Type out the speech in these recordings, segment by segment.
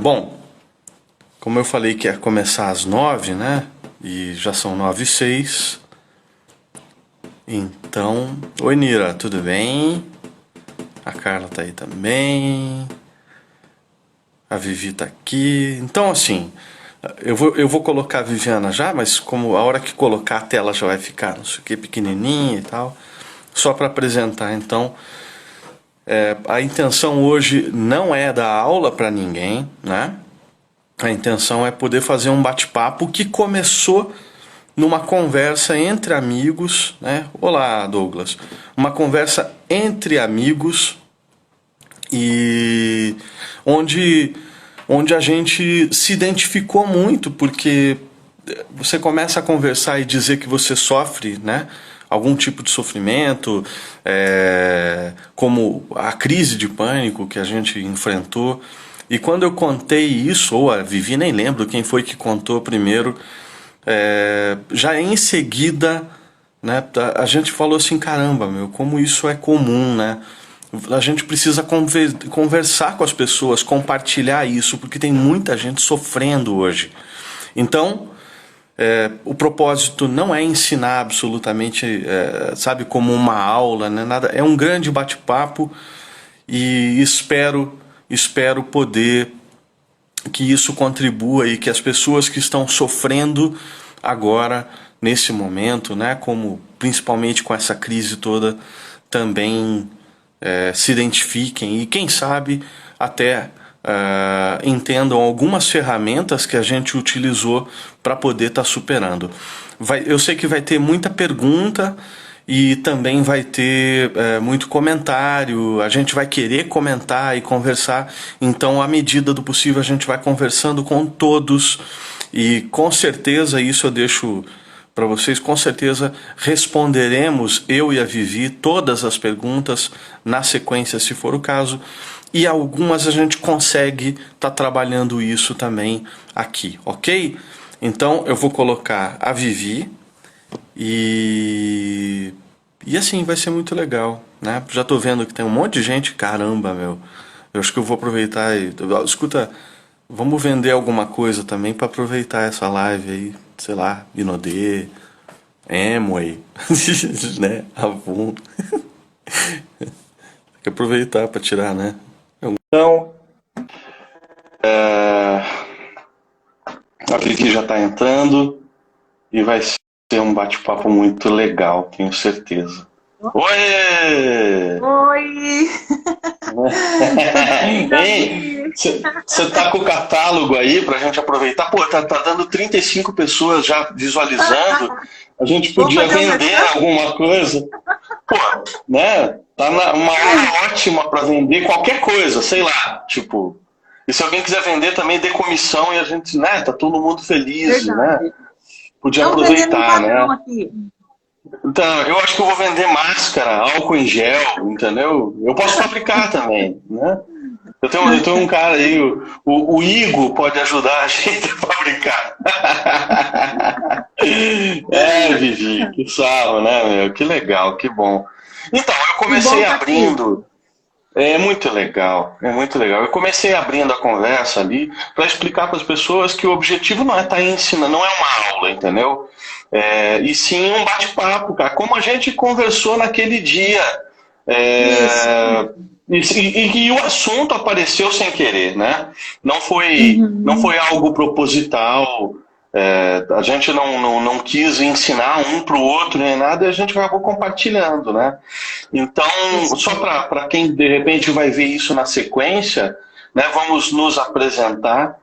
Bom, como eu falei que ia começar às 9, né? E já são 9h06. Então, oi Nira, tudo bem? A Carla tá aí também. A Vivi tá aqui. Então, assim, eu vou colocar a Viviana já, mas como a hora que colocar a tela já vai ficar, não sei o que, pequenininha e tal. Só para apresentar, então, a intenção hoje não é dar aula para ninguém, né? A intenção é poder fazer um bate-papo que começou numa conversa entre amigos, né? Olá, Douglas. Uma conversa entre amigos e onde a gente se identificou muito, porque você começa a conversar e dizer que você sofre, né? Algum tipo de sofrimento, como a crise de pânico que a gente enfrentou. E quando eu contei isso, ou a Vivi, nem lembro quem foi que contou primeiro, já em seguida, né, a gente falou assim, caramba, meu, como isso é comum, né? A gente precisa conversar com as pessoas, compartilhar isso, porque tem muita gente sofrendo hoje. Então, o propósito não é ensinar absolutamente, sabe, como uma aula, né, nada. É um grande bate-papo e espero poder que isso contribua e que as pessoas que estão sofrendo agora, nesse momento, né, como principalmente com essa crise toda, também se identifiquem e, quem sabe, até entendam algumas ferramentas que a gente utilizou para poder estar superando. Eu sei que vai ter muita pergunta e também vai ter muito comentário, a gente vai querer comentar e conversar, então, à medida do possível, a gente vai conversando com todos e, com certeza, isso eu deixo para vocês, com certeza responderemos, eu e a Vivi, todas as perguntas na sequência, se for o caso, e algumas a gente consegue estar trabalhando isso também aqui, ok? Então eu vou colocar a Vivi e assim vai ser muito legal, né? Já tô vendo que tem um monte de gente, caramba, meu. Eu acho que eu vou aproveitar e escuta, vamos vender alguma coisa também para aproveitar essa live aí, sei lá, Inodê, Amway, né? Avon. Tem que aproveitar para tirar, né? Então, a Vivi já está entrando e vai ser um bate-papo muito legal, tenho certeza. Oi! Oi! Bem-vindo, Hein? Almir! Você tá com o catálogo aí pra gente aproveitar? Pô, tá dando 35 pessoas já visualizando. A gente Vou podia fazer um vender merchan? alguma coisa. Pô, né? Tá uma hora ótima pra vender qualquer coisa, sei lá. Tipo, e se alguém quiser vender também, dê comissão e a gente, né? Tá todo mundo feliz, né? Verdade. Podia Estamos vendendo um aproveitar, padrão né? aqui. Então, eu acho que eu vou vender máscara, álcool em gel, entendeu? Eu posso fabricar também, né? Eu tenho um cara aí, o Igo pode ajudar a gente a fabricar. Vivi, que sarro, né, meu? Que legal, que bom. Então, eu Que bom comecei estar aqui. abrindo. É muito legal, é muito legal. Eu comecei abrindo a conversa ali para explicar para as pessoas que o objetivo não é estar ensinando, não é uma aula, entendeu? E sim um bate-papo, cara. Como a gente conversou naquele dia. Isso. É, e o assunto apareceu sem querer, né? Não foi Uhum. algo proposital. A gente não quis ensinar um para o outro nem nada, e a gente acabou compartilhando, né? Então, Isso só mesmo. para quem de repente vai ver isso na sequência, né? Vamos nos apresentar,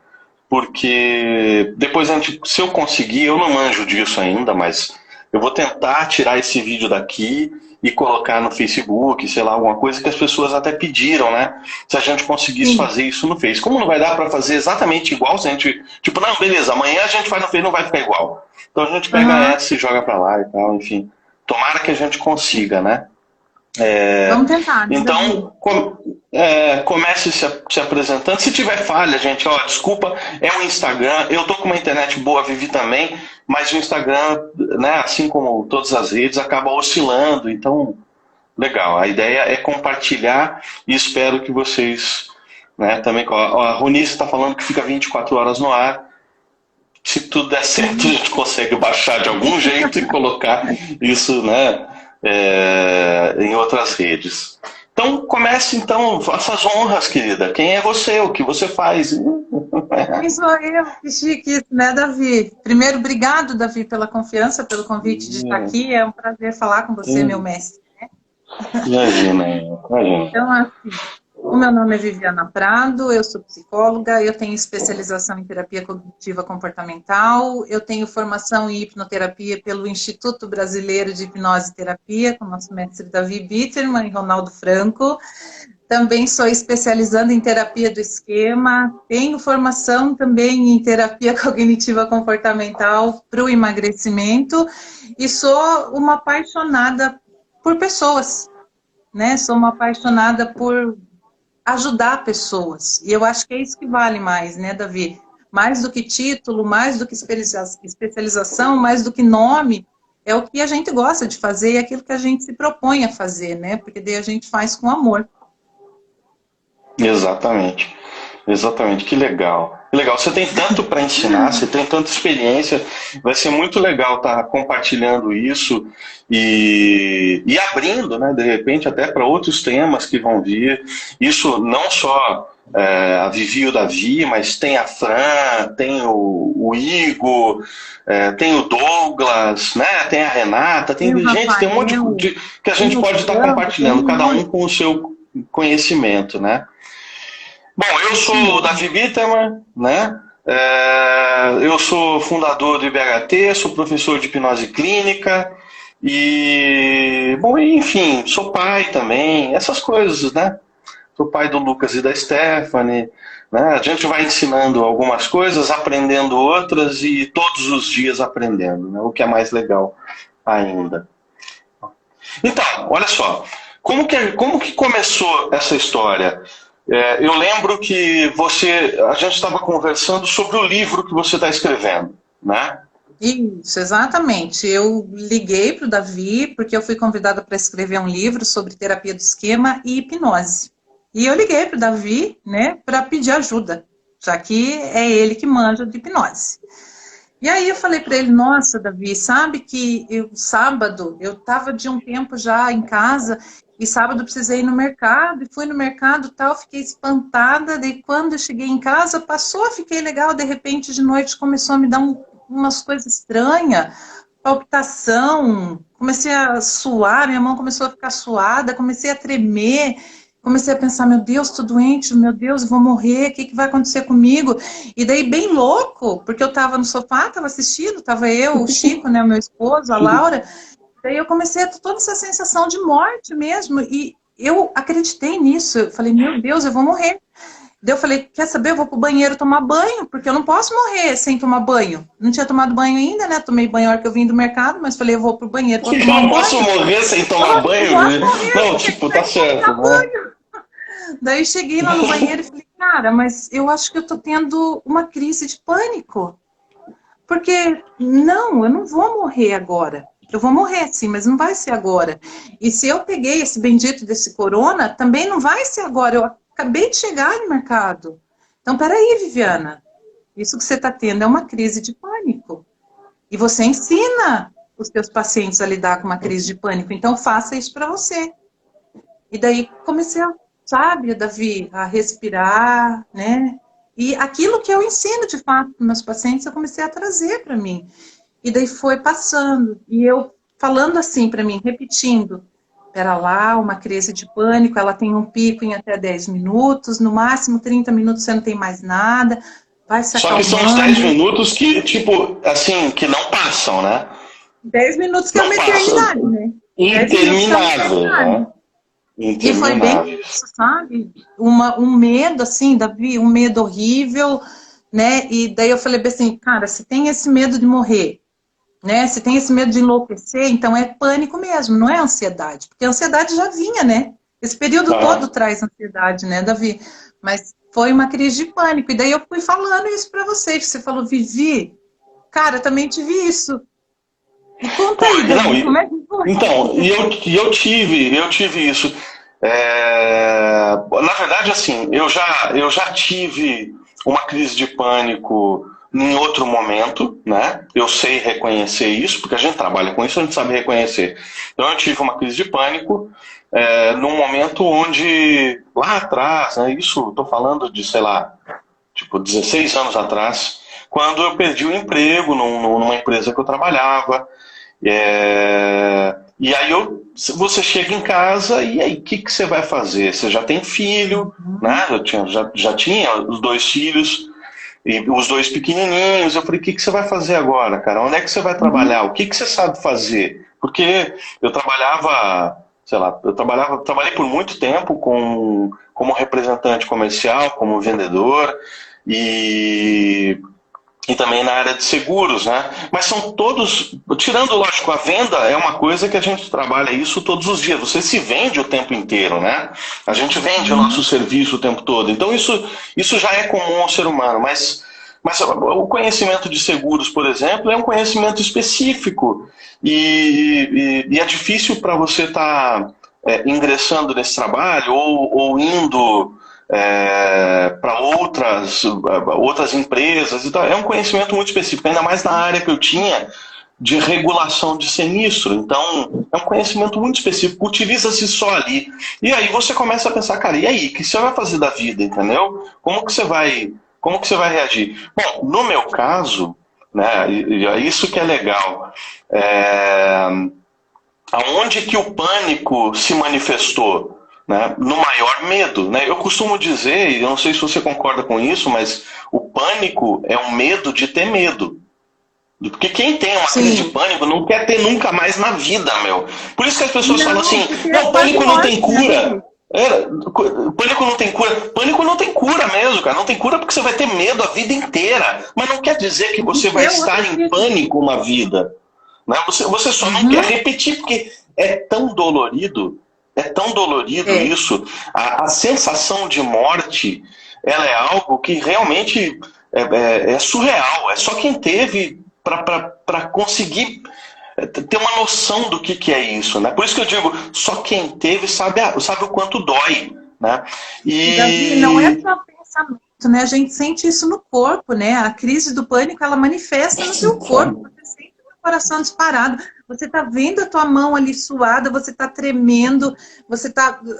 porque depois a gente, se eu conseguir, eu não manjo disso ainda, mas eu vou tentar tirar esse vídeo daqui e colocar no Facebook, sei lá, alguma coisa que as pessoas até pediram, né? Se a gente conseguisse Sim. fazer isso no Face. Como não vai dar para fazer exatamente igual, se a gente, tipo, não, beleza, amanhã a gente faz no Face, não vai ficar igual. Então a gente pega Aham. essa e joga para lá e tal, enfim. Tomara que a gente consiga, né? Vamos tentar, Então, desafio. comece se apresentando. Se tiver falha, gente, ó, desculpa, é o Instagram. Eu tô com uma internet boa, Vivi também, mas o Instagram, né, assim como todas as redes, acaba oscilando. Então, legal. A ideia é compartilhar e espero que vocês né? Também a Ronice está falando que fica 24 horas no ar. Se tudo der certo, a gente consegue baixar de algum jeito e colocar isso, né, em outras redes. Então, comece então essas honras, querida. Quem é você? O que você faz? Quem sou eu? Que chique isso, né, Davi? Primeiro, obrigado, Davi, pela confiança, pelo convite de estar aqui. É um prazer falar com você, meu mestre. Né? Imagina. Então, assim, o meu nome é Viviana Prado, eu sou psicóloga, eu tenho especialização em terapia cognitiva comportamental, eu tenho formação em hipnoterapia pelo Instituto Brasileiro de Hipnose e Terapia, com o nosso mestre Davi Bitterman e Ronaldo Franco. Também sou especializando em terapia do esquema, tenho formação também em terapia cognitiva comportamental para o emagrecimento e sou uma apaixonada por pessoas, né? Sou uma apaixonada por ajudar pessoas. E eu acho que é isso que vale mais, né, Davi? Mais do que título, mais do que especialização, mais do que nome, é o que a gente gosta de fazer e aquilo que a gente se propõe a fazer, né? Porque daí a gente faz com amor. Exatamente. Exatamente, que legal. Que legal, você tem tanto para ensinar, você tem tanta experiência, vai ser muito legal estar compartilhando isso e abrindo, né, de repente, até para outros temas que vão vir. Isso não só a Vivi e o Davi, mas tem a Fran, tem o Igor, tem o Douglas, né, tem a Renata, tem gente, tem um monte que a gente pode estar compartilhando, cada um com o seu conhecimento, né? Bom, eu sou o Davi Bitterman, né? Eu sou fundador do IBHT, sou professor de hipnose clínica e, bom, enfim, sou pai também, essas coisas, né? Sou pai do Lucas e da Stephanie, né? A gente vai ensinando algumas coisas, aprendendo outras e todos os dias aprendendo, né? O que é mais legal ainda. Então, olha só, como que começou essa história? Eu lembro que a gente estava conversando sobre o livro que você está escrevendo, né? Isso, exatamente. Eu liguei para o Davi porque eu fui convidada para escrever um livro sobre terapia do esquema e hipnose. E eu liguei para o Davi, né, para pedir ajuda, já que é ele que manja de hipnose. E aí eu falei para ele, nossa, Davi, sabe que sábado eu estava de um tempo já em casa e sábado eu precisei ir no mercado, e fui no mercado e tal, fiquei espantada, daí quando eu cheguei em casa, passou, fiquei legal, de repente de noite começou a me dar umas coisas estranhas, palpitação, comecei a suar, minha mão começou a ficar suada, comecei a tremer, comecei a pensar, meu Deus, tô doente, meu Deus, vou morrer, o que vai acontecer comigo? E daí bem louco, porque eu tava no sofá, tava assistindo, tava eu, o Chico, né, o meu esposo, a Laura. Daí eu comecei a ter toda essa sensação de morte mesmo, e eu acreditei nisso, eu falei, meu Deus, eu vou morrer. Daí eu falei, quer saber, eu vou pro banheiro tomar banho, porque eu não posso morrer sem tomar banho. Não tinha tomado banho ainda, né, tomei banho na hora que eu vim do mercado, mas falei, eu vou pro banheiro tomar banho. Eu não posso morrer sem tomar banho? Não, tipo, tá certo, né? Daí cheguei lá no banheiro e falei, cara, mas eu acho que eu tô tendo uma crise de pânico. Porque, não, eu não vou morrer agora. Eu vou morrer, sim, mas não vai ser agora. E se eu peguei esse bendito desse corona, também não vai ser agora. Eu acabei de chegar no mercado. Então, peraí, Viviana. Isso que você está tendo é uma crise de pânico. E você ensina os seus pacientes a lidar com uma crise de pânico. Então, faça isso para você. E daí, comecei a, sabe, Davi, a respirar, né? E aquilo que eu ensino, de fato, para meus pacientes, eu comecei a trazer para mim. E daí foi passando, e eu falando assim para mim, repetindo, pera lá, uma crise de pânico, ela tem um pico em até 10 minutos, no máximo 30 minutos você não tem mais nada, vai se acalmando. Só que são os 10 minutos que, tipo, assim, que não passam, né? 10 minutos que é uma eternidade, né? Interminável, né? E foi bem isso, sabe? Um medo, assim, Davi, um medo horrível, né? E daí eu falei assim, cara, se tem esse medo de morrer, né? Se tem esse medo de enlouquecer, então é pânico mesmo, não é ansiedade. Porque a ansiedade já vinha, né? Esse período todo traz ansiedade, né, Davi? Mas foi uma crise de pânico. E daí eu fui falando isso pra vocês. Você falou, Vivi, cara, também tive isso. E conta aí, Davi, como é que foi? Então, eu tive isso. Na verdade, assim, eu já tive uma crise de pânico em outro momento, né? Eu sei reconhecer isso, porque a gente trabalha com isso, a gente sabe reconhecer. Então eu tive uma crise de pânico num momento onde, lá atrás, né? Isso, estou falando de, sei lá, tipo, 16 anos atrás, quando eu perdi o emprego numa empresa que eu trabalhava. E aí você chega em casa e aí, o que você vai fazer? Você já tem filho, né? Já tinha os dois filhos, e os dois pequenininhos. Eu falei, o que você vai fazer agora, cara? Onde é que você vai trabalhar? O que você sabe fazer? Porque eu trabalhava, sei lá, trabalhei por muito tempo como representante comercial, como vendedor, e também na área de seguros, né? Mas são todos, tirando, lógico, a venda é uma coisa que a gente trabalha isso todos os dias. Você se vende o tempo inteiro, né? A gente vende o nosso serviço o tempo todo. Então isso já é comum ao ser humano, mas o conhecimento de seguros, por exemplo, é um conhecimento específico e é difícil para você estar ingressando nesse trabalho ou indo para outras empresas e tal. É um conhecimento muito específico, ainda mais na área que eu tinha de regulação de sinistro. Então, é um conhecimento muito específico, utiliza-se só ali. E aí você começa a pensar, cara, e aí, o que você vai fazer da vida, entendeu? Como que você vai reagir? Bom, no meu caso, né, e é isso que é legal, aonde que o pânico se manifestou? Né, no maior medo, né? Eu costumo dizer, e eu não sei se você concorda com isso, mas o pânico é um medo de ter medo. Porque quem tem uma crise de pânico não quer ter nunca mais na vida, meu. Por isso que as pessoas falam assim, não, pânico não tem cura. Pânico não tem cura. Pânico não tem cura mesmo, cara. Não tem cura porque você vai ter medo a vida inteira. Mas não quer dizer que você vai estar em pânico uma vida. Né? Você só não quer repetir, porque é tão dolorido. É tão dolorido isso. A sensação de morte, ela é algo que realmente é surreal. É só quem teve para conseguir ter uma noção do que é isso. Né? Por isso que eu digo, só quem teve sabe o quanto dói. Né? Davi, não é só pensamento, né? A gente sente isso no corpo, né? A crise do pânico, ela manifesta no seu corpo. Você sente o coração disparado. Você está vendo a tua mão ali suada, você está tremendo,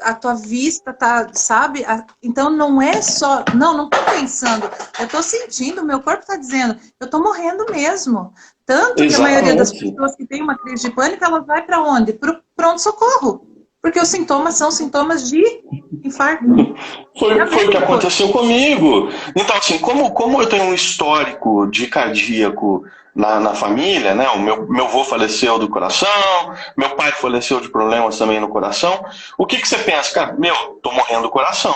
a tua vista tá, sabe? Então não é só, não estou pensando, eu estou sentindo, meu corpo está dizendo, eu estou morrendo mesmo. Tanto que a maioria das pessoas que tem uma crise de pânico, ela vai para onde? Para o pronto-socorro. Porque os sintomas são sintomas de infarto. Foi o que aconteceu comigo. Então, assim, como eu tenho um histórico de cardíaco na família, né? O meu avô faleceu do coração, meu pai faleceu de problemas também no coração. O que você pensa? Cara, tô morrendo do coração.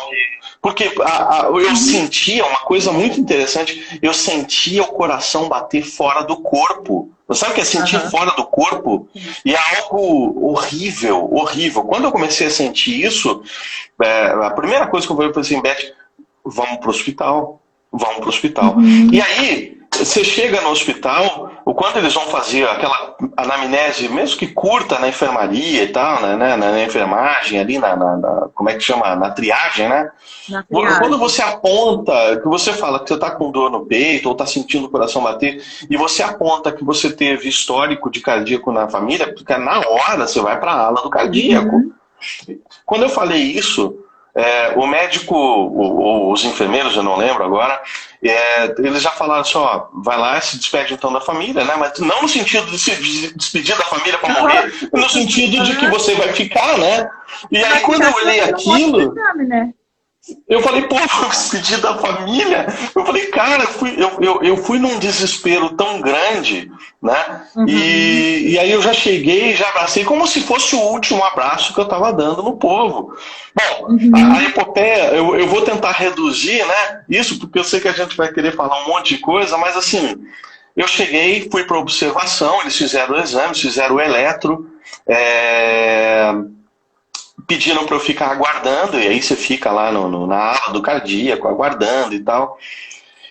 Porque eu sentia uma coisa muito interessante, eu sentia o coração bater fora do corpo. Você sabe o que é sentir fora do corpo? E é algo horrível, horrível. Quando eu comecei a sentir isso, a primeira coisa que eu falei assim, Beth, vamos pro hospital. Vamos pro hospital. E aí, você chega no hospital, o quanto eles vão fazer aquela anamnese, mesmo que curta na enfermaria e tal, né, na enfermagem, ali como é que chama? Na triagem, né? Quando você aponta, que você fala que você está com dor no peito ou está sentindo o coração bater, e você aponta que você teve histórico de cardíaco na família, porque na hora você vai para a ala do cardíaco. Quando eu falei isso, o médico, os enfermeiros, eu não lembro agora, eles já falaram assim, ó, vai lá e se despede então da família, né? Mas não no sentido de se despedir da família para morrer, no sentido de que você vai ficar, né? E aí quando eu olhei aquilo, eu falei, pô, vou despedir da família? Eu falei, cara, eu fui num desespero tão grande, né? E aí eu já cheguei, já abracei como se fosse o último abraço que eu estava dando no povo. Bom, a epopeia, eu vou tentar reduzir, né? Isso porque eu sei que a gente vai querer falar um monte de coisa, mas assim, eu cheguei, fui para observação, eles fizeram o exame, fizeram o eletro, pediram para eu ficar aguardando, e aí você fica lá na ala do cardíaco, aguardando e tal.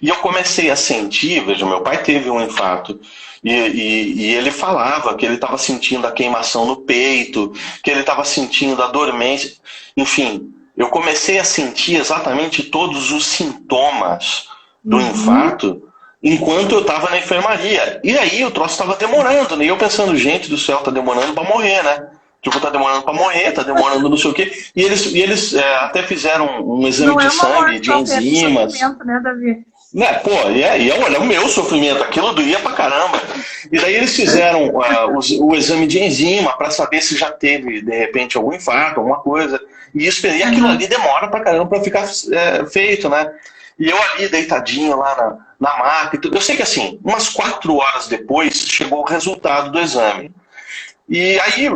E eu comecei a sentir, veja, meu pai teve um infarto, e ele falava que ele estava sentindo a queimação no peito, que ele estava sentindo a dormência, enfim, eu comecei a sentir exatamente todos os sintomas do infarto enquanto eu estava na enfermaria. E aí o troço estava demorando, né? E eu pensando, gente do céu, tá demorando para morrer, né? Tipo, tá demorando para morrer, tá demorando não sei o quê. E eles até fizeram um exame de sangue, de enzimas. Né, Davi? Né, pô, olha, o meu sofrimento, aquilo doía pra caramba. E daí eles fizeram o exame de enzima para saber se já teve, de repente, algum infarto, alguma coisa. E aquilo ali demora pra caramba pra ficar feito, né? E eu ali, deitadinho lá na maca. Eu sei que assim, umas 4 horas depois, chegou o resultado do exame. E aí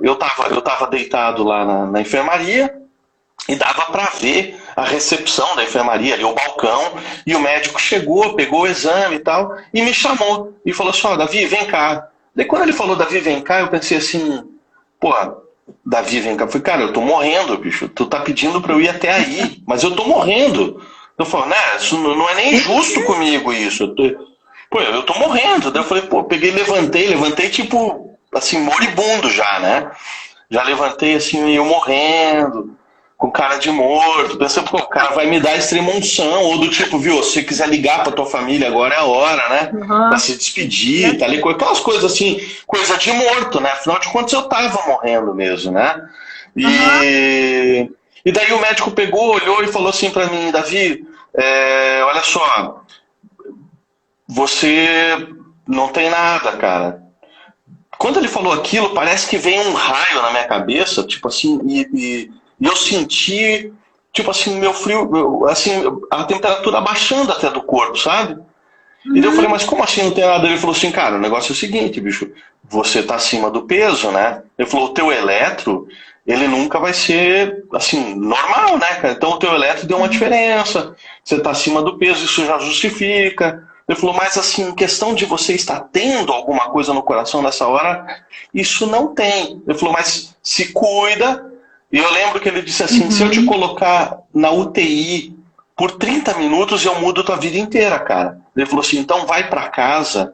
eu tava deitado lá na enfermaria e dava para ver a recepção da enfermaria, ali o balcão, e o médico chegou, pegou o exame e tal, e me chamou. E falou assim, Davi, vem cá. Daí quando ele falou, Davi, vem cá, eu pensei assim, pô, Davi, vem cá. Eu falei, cara, eu tô morrendo, bicho. Tu tá pedindo pra eu ir até aí, mas eu tô morrendo. Eu falei, né, isso não é nem justo comigo isso. Eu tô morrendo. Daí eu falei, pô, levantei tipo, assim, moribundo já, né? Já levantei assim, eu morrendo, com cara de morto. Pensei, pô, o cara vai me dar extrema-unção. Ou do tipo, viu, se você quiser ligar pra tua família, agora é a hora, né? Pra se despedir, tá ali, aquelas coisas assim, coisa de morto, né? Afinal de contas, eu tava morrendo mesmo, né? E daí o médico pegou, olhou e falou assim pra mim, Davi, olha só, você não tem nada, cara. Quando ele falou aquilo, parece que veio um raio na minha cabeça, tipo assim, e eu senti, tipo assim, meu frio, assim, a temperatura abaixando até do corpo, sabe? E daí eu falei, mas como assim não tem nada? Ele falou assim, cara, o negócio é o seguinte, bicho, você tá acima do peso, né? Ele falou, o teu eletro, ele nunca vai ser, assim, normal, né, cara? Então o teu eletro deu uma diferença, você tá acima do peso, isso já justifica. Ele falou, mas assim, questão de você estar tendo alguma coisa no coração nessa hora, isso não tem. Ele falou, mas se cuida. E eu lembro que ele disse assim, se eu te colocar na UTI por 30 minutos, eu mudo tua vida inteira, cara. Ele falou assim, então vai para casa,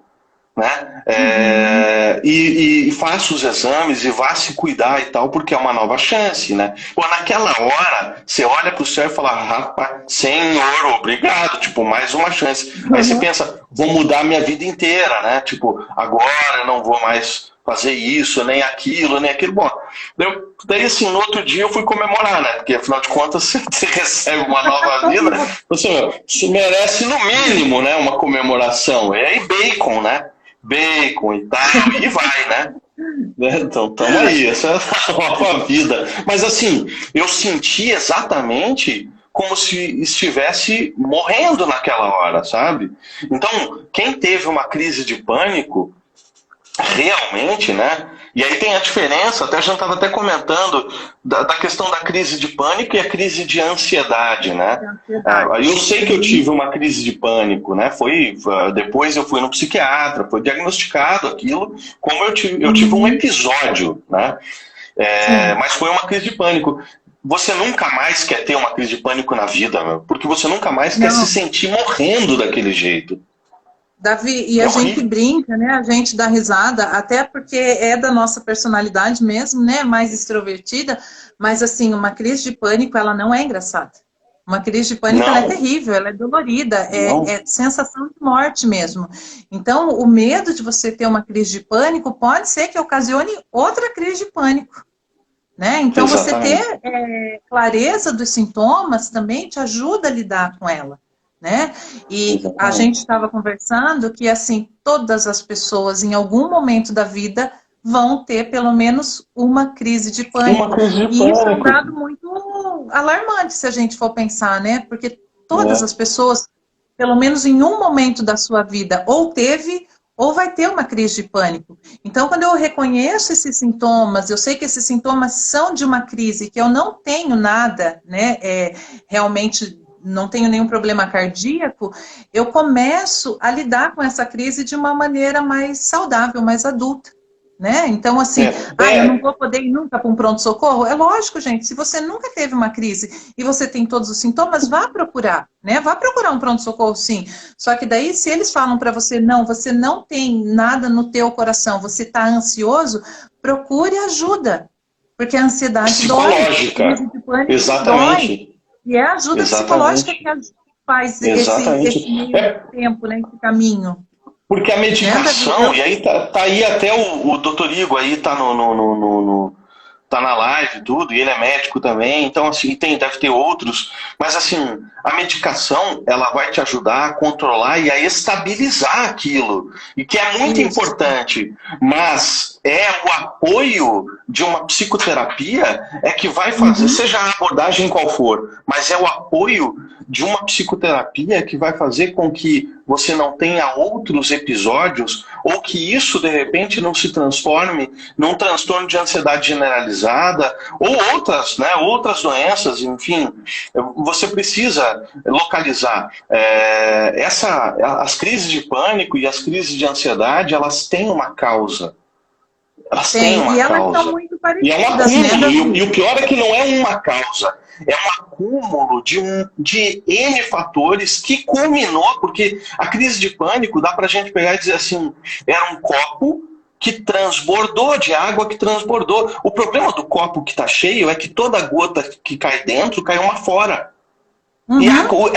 né? E faça os exames e vá se cuidar e tal, porque é uma nova chance, né? Pô, naquela hora, você olha pro céu e fala, rapaz, Senhor, obrigado, tipo, mais uma chance. Aí você pensa, vou mudar minha vida inteira, né? Tipo, agora eu não vou mais fazer isso, nem aquilo, nem aquilo. Bom, daí assim, no outro dia eu fui comemorar, né? Porque afinal de contas você recebe uma nova vida, você merece no mínimo, né, uma comemoração. E aí bacon, né? Bacon e tal, e vai, né? Então, tamo aí, essa é a nova vida. Mas assim, eu senti exatamente como se estivesse morrendo naquela hora, sabe? Então, quem teve uma crise de pânico, realmente, né? E aí tem a diferença, até a gente estava até comentando, da questão da crise de pânico e a crise de ansiedade, né? Eu sei que eu tive uma crise de pânico, né? Depois eu fui no psiquiatra, foi diagnosticado aquilo, como eu tive um episódio, né? Mas foi uma crise de pânico. Você nunca mais quer ter uma crise de pânico na vida, meu, porque você nunca mais quer se sentir morrendo daquele jeito. Davi, e a gente brinca, né? A gente dá risada, até porque é da nossa personalidade mesmo, né? Mais extrovertida, mas assim, uma crise de pânico, ela não é engraçada. Uma crise de pânico, ela é terrível, ela é dolorida, é sensação de morte mesmo. Então, o medo de você ter uma crise de pânico pode ser que ocasione outra crise de pânico. Né? Então, exatamente. Você ter clareza dos sintomas também te ajuda a lidar com ela. Né? E a gente estava conversando que assim, todas as pessoas em algum momento da vida vão ter pelo menos uma crise de pânico. E isso é um dado muito alarmante se a gente for pensar, né? Porque todas as pessoas, pelo menos em um momento da sua vida, ou teve ou vai ter uma crise de pânico. Então, quando eu reconheço esses sintomas, eu sei que esses sintomas são de uma crise, que eu não tenho nada, né? Realmente não tenho nenhum problema cardíaco, eu começo a lidar com essa crise de uma maneira mais saudável, mais adulta, né? Então, assim, eu não vou poder ir nunca para um pronto-socorro? É lógico, gente, se você nunca teve uma crise e você tem todos os sintomas, vá procurar, né? Vá procurar um pronto-socorro, sim. Só que daí, se eles falam para você, não, você não tem nada no teu coração, você está ansioso, procure ajuda. Porque a ansiedade psicológica. dói, a crise de pânico Exatamente. dói. E é a ajuda Exatamente. psicológica que faz Exatamente. esse meio tempo, né, esse caminho. Porque a Né, medicação, Davi? e aí tá aí até o doutor Igor aí tá tá na live e tudo, e ele é médico também, então assim, deve ter outros, mas assim, a medicação, ela vai te ajudar a controlar e a estabilizar aquilo, e que é muito Isso. importante, mas é o apoio de uma psicoterapia é que vai fazer, seja a abordagem qual for, mas é o apoio de uma psicoterapia que vai fazer com que você não tenha outros episódios, ou que isso, de repente, não se transforme num transtorno de ansiedade generalizada, ou outras doenças, enfim. Você precisa localizar. As crises de pânico e as crises de ansiedade, elas têm uma causa. Elas têm uma E elas causa. são muito E é um parecidas, acúmulo, né? e o pior é que não é uma causa, é um acúmulo de N fatores que culminou, porque a crise de pânico dá pra gente pegar e dizer assim, era um copo que transbordou, de água que transbordou. O problema do copo que tá cheio é que toda gota que cai dentro cai uma fora. E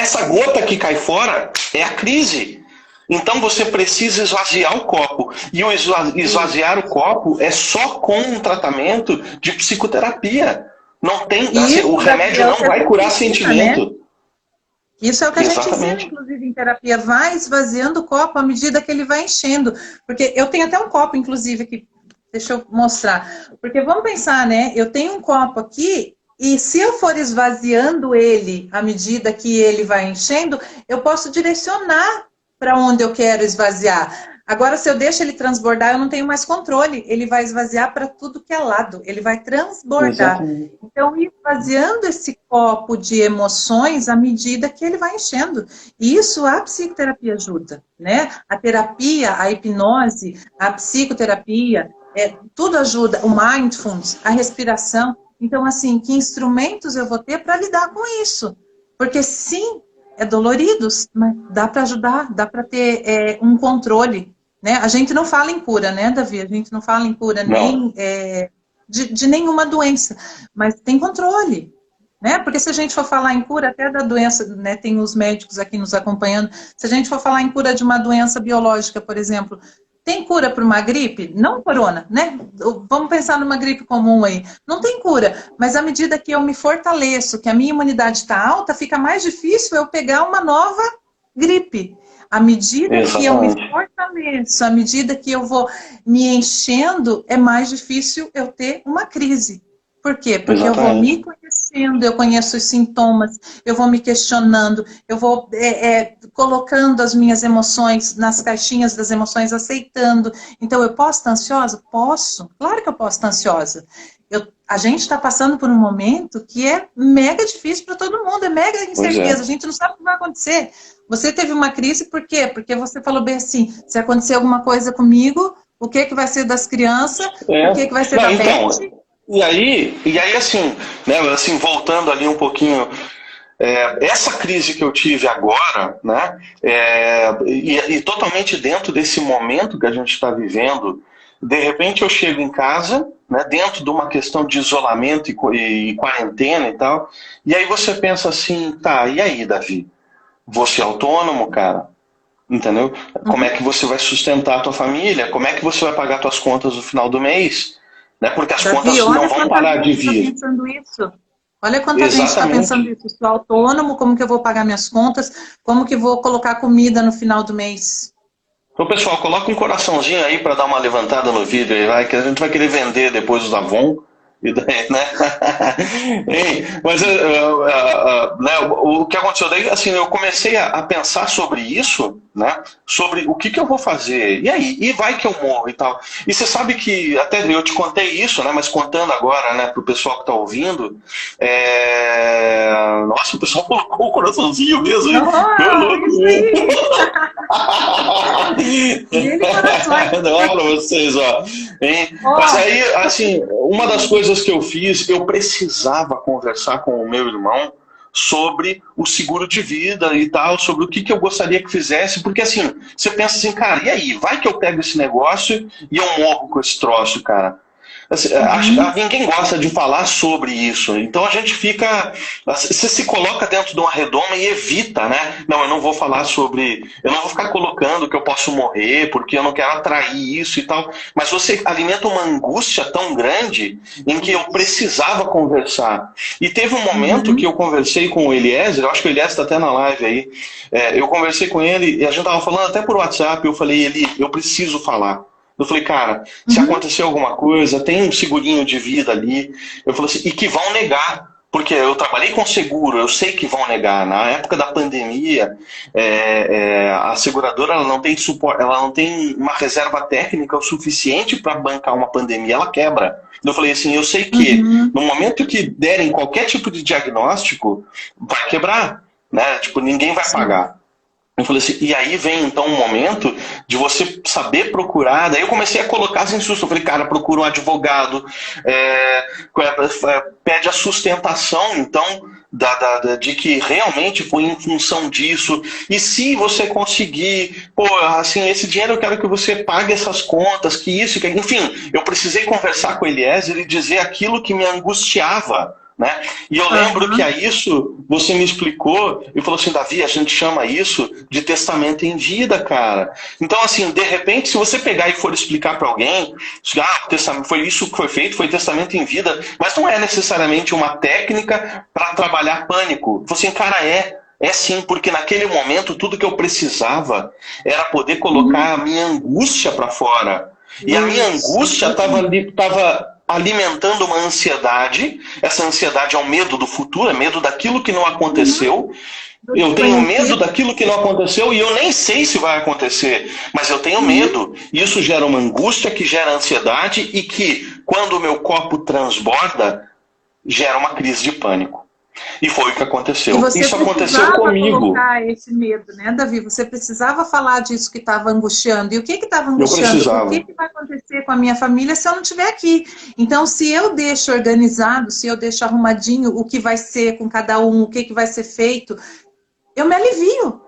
essa gota que cai fora é a crise. Então você precisa esvaziar o copo. E o esvaziar o copo é só com um tratamento de psicoterapia. Não tem, assim, o remédio não vai curar sentimento. Né? Isso é o que a gente ensina, inclusive, em terapia. Vai esvaziando o copo à medida que ele vai enchendo. Porque eu tenho até um copo, inclusive, aqui. Deixa eu mostrar. Porque vamos pensar, né? Eu tenho um copo aqui e se eu for esvaziando ele à medida que ele vai enchendo, eu posso direcionar para onde eu quero esvaziar. Agora, se eu deixo ele transbordar, eu não tenho mais controle. Ele vai esvaziar para tudo que é lado. Ele vai transbordar. Exatamente. Então, esvaziando esse copo de emoções à medida que ele vai enchendo. E isso a psicoterapia ajuda, né? A terapia, a hipnose, a psicoterapia, tudo ajuda. O mindfulness, a respiração. Então, assim, que instrumentos eu vou ter para lidar com isso? Porque, sim, é dolorido, mas dá para ajudar, dá para ter um controle, né? A gente não fala em cura, né, Davi? A gente não fala em cura nem de nenhuma doença, mas tem controle, né? Porque se a gente for falar em cura até da doença, né? Tem os médicos aqui nos acompanhando. Se a gente for falar em cura de uma doença biológica, por exemplo, tem cura para uma gripe? Não corona, né? Vamos pensar numa gripe comum aí. Não tem cura, mas à medida que eu me fortaleço, que a minha imunidade está alta, fica mais difícil eu pegar uma nova gripe. À medida que eu me fortaleço, à medida que eu vou me enchendo, é mais difícil eu ter uma crise. Por quê? Porque eu vou me conhecendo, eu conheço os sintomas, eu vou me questionando, eu vou colocando as minhas emoções nas caixinhas das emoções, aceitando. Então, eu posso estar ansiosa? Posso. Claro que eu posso estar ansiosa. A gente está passando por um momento que é mega difícil para todo mundo, é mega incerteza, a gente não sabe o que vai acontecer. Você teve uma crise, por quê? Porque você falou bem assim, se acontecer alguma coisa comigo, o que vai ser das crianças, o que vai ser da Beth? E aí assim, né, assim, voltando ali um pouquinho, essa crise que eu tive agora, né, e totalmente dentro desse momento que a gente está vivendo, de repente eu chego em casa, né, dentro de uma questão de isolamento e quarentena e tal, e aí você pensa assim, tá, e aí, Davi? Você é autônomo, cara? Entendeu? Como é que você vai sustentar a tua família? Como é que você vai pagar tuas contas no final do mês? Né? Porque as contas não vão parar de vir. Pensando isso. Olha quanta gente está pensando isso. Sou autônomo, como que eu vou pagar minhas contas? Como que vou colocar comida no final do mês? Então, pessoal, coloca um coraçãozinho aí para dar uma levantada no vídeo aí, vai, que a gente vai querer vender depois os Avon. E daí, né? Mas né, o que aconteceu daí, assim, eu comecei a pensar sobre isso, né? Sobre o que eu vou fazer. E aí? E vai que eu morro e tal. E você sabe que, até eu te contei isso, né? Mas contando agora, né, pro pessoal que tá ouvindo, nossa, o pessoal colocou o coraçãozinho mesmo. Não é pra vocês, ó. Mas aí, assim, uma das coisas que eu fiz, eu precisava conversar com o meu irmão sobre o seguro de vida e tal, sobre o que eu gostaria que fizesse, porque assim, você pensa assim, cara, e aí, vai que eu pego esse negócio e eu morro com esse troço, cara. assim, ninguém gosta de falar sobre isso. Então a gente fica. Você se coloca dentro de uma redoma e evita, né? Não, eu não vou falar sobre. Eu não vou ficar colocando que eu posso morrer, porque eu não quero atrair isso e tal. Mas você alimenta uma angústia tão grande em que eu precisava conversar. E teve um momento que eu conversei com o Eliezer, eu acho que o Eliezer está até na live aí. Eu conversei com ele e a gente estava falando até por WhatsApp. Eu falei, Eli, eu preciso falar. Eu falei, cara, se acontecer alguma coisa, tem um segurinho de vida ali. Eu falei assim, e que vão negar. Porque eu trabalhei com seguro, eu sei que vão negar. Na época da pandemia, a seguradora ela não tem suporte, ela não tem uma reserva técnica o suficiente para bancar uma pandemia, ela quebra. Eu falei assim, eu sei que no momento que derem qualquer tipo de diagnóstico, vai quebrar, né? Tipo, ninguém vai pagar. Eu falei assim, e aí vem então um momento de você saber procurar. Daí eu comecei a colocar sem susto. Eu falei, cara, procura um advogado, pede a sustentação, então, de que realmente foi em função disso. E se você conseguir, pô, assim, esse dinheiro eu quero que você pague essas contas, que isso, que... Enfim, eu precisei conversar com o Eliezer e dizer aquilo que me angustiava. Né? E eu lembro que a isso você me explicou e falou assim, Davi, a gente chama isso de testamento em vida, cara. Então, assim, de repente, se você pegar e for explicar para alguém, foi isso que foi feito, foi testamento em vida, mas não é necessariamente uma técnica para trabalhar pânico. Você, cara, é sim, porque naquele momento tudo que eu precisava era poder colocar a minha angústia para fora. E a minha angústia estava alimentando uma ansiedade. Essa ansiedade é o medo do futuro, é medo daquilo que não aconteceu. Eu tenho medo daquilo que não aconteceu e eu nem sei se vai acontecer, mas eu tenho medo. Isso gera uma angústia que gera ansiedade e que, quando o meu copo transborda, gera uma crise de pânico. E foi o que aconteceu. Isso aconteceu comigo. Colocar esse medo, né, Davi? Você precisava falar disso que estava angustiando. E o que estava angustiando? O que vai acontecer com a minha família se eu não estiver aqui? Então, se eu deixo organizado, se eu deixo arrumadinho o que vai ser com cada um, o que vai ser feito, eu me alivio.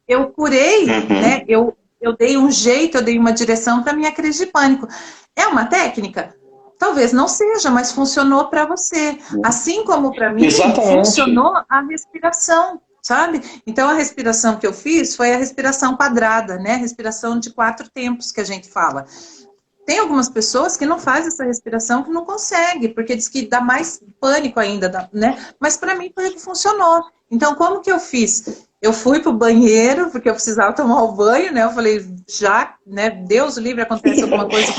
Eu curei, né? Eu dei um jeito, eu dei uma direção para a minha crise de pânico. É uma técnica? Talvez não seja, mas funcionou para você. Assim como para mim, funcionou a respiração, sabe? Então, a respiração que eu fiz foi a respiração quadrada, né? A respiração de 4 tempos que a gente fala. Tem algumas pessoas que não fazem essa respiração, que não conseguem, porque diz que dá mais pânico ainda, né? Mas para mim funcionou. Então, como que eu fiz? Eu fui pro banheiro, porque eu precisava tomar o banho, né? Eu falei, já, né? Deus livre, acontece alguma coisa.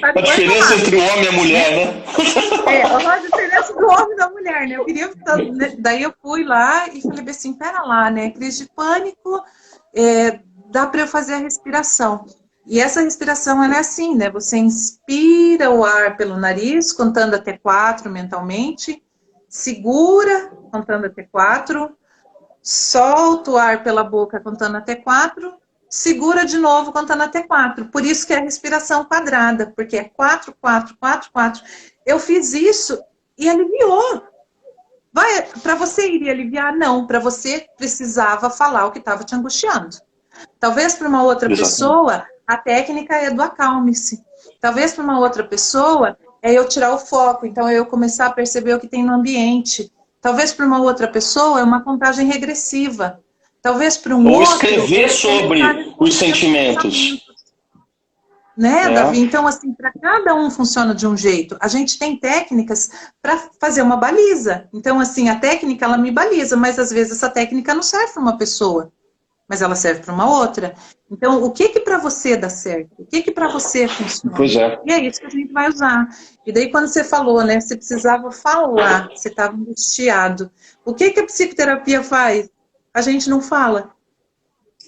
A diferença entre o homem e a mulher, né? A diferença do homem e da mulher, né? Eu queria... Daí eu fui lá e falei assim, pera lá, né? Crise de pânico, dá para eu fazer a respiração. E essa respiração, ela é assim, né? Você inspira o ar pelo nariz, contando até 4 mentalmente, segura, contando até 4, solta o ar pela boca, contando até 4, segura de novo, contando até 4. Por isso que é a respiração quadrada, porque é 4, 4, 4, 4. Eu fiz isso e aliviou. Para você iria aliviar? Não, para você precisava falar o que estava te angustiando. Talvez para uma outra pessoa, a técnica é do acalme-se. Talvez para uma outra pessoa, é eu tirar o foco, então eu começar a perceber o que tem no ambiente. Talvez para uma outra pessoa é uma contagem regressiva. Talvez para um outro... Ou escrever sobre os sentimentos. Né, Davi? Então, assim, para cada um funciona de um jeito. A gente tem técnicas para fazer uma baliza. Então, assim, a técnica, ela me baliza, mas às vezes essa técnica não serve para uma pessoa, mas ela serve para uma outra. Então, o que para você dá certo? O que para você funciona? Pois é. E é isso que a gente vai usar. E daí, quando você falou, né, você precisava falar, você estava angustiado. O que a psicoterapia faz? A gente não fala.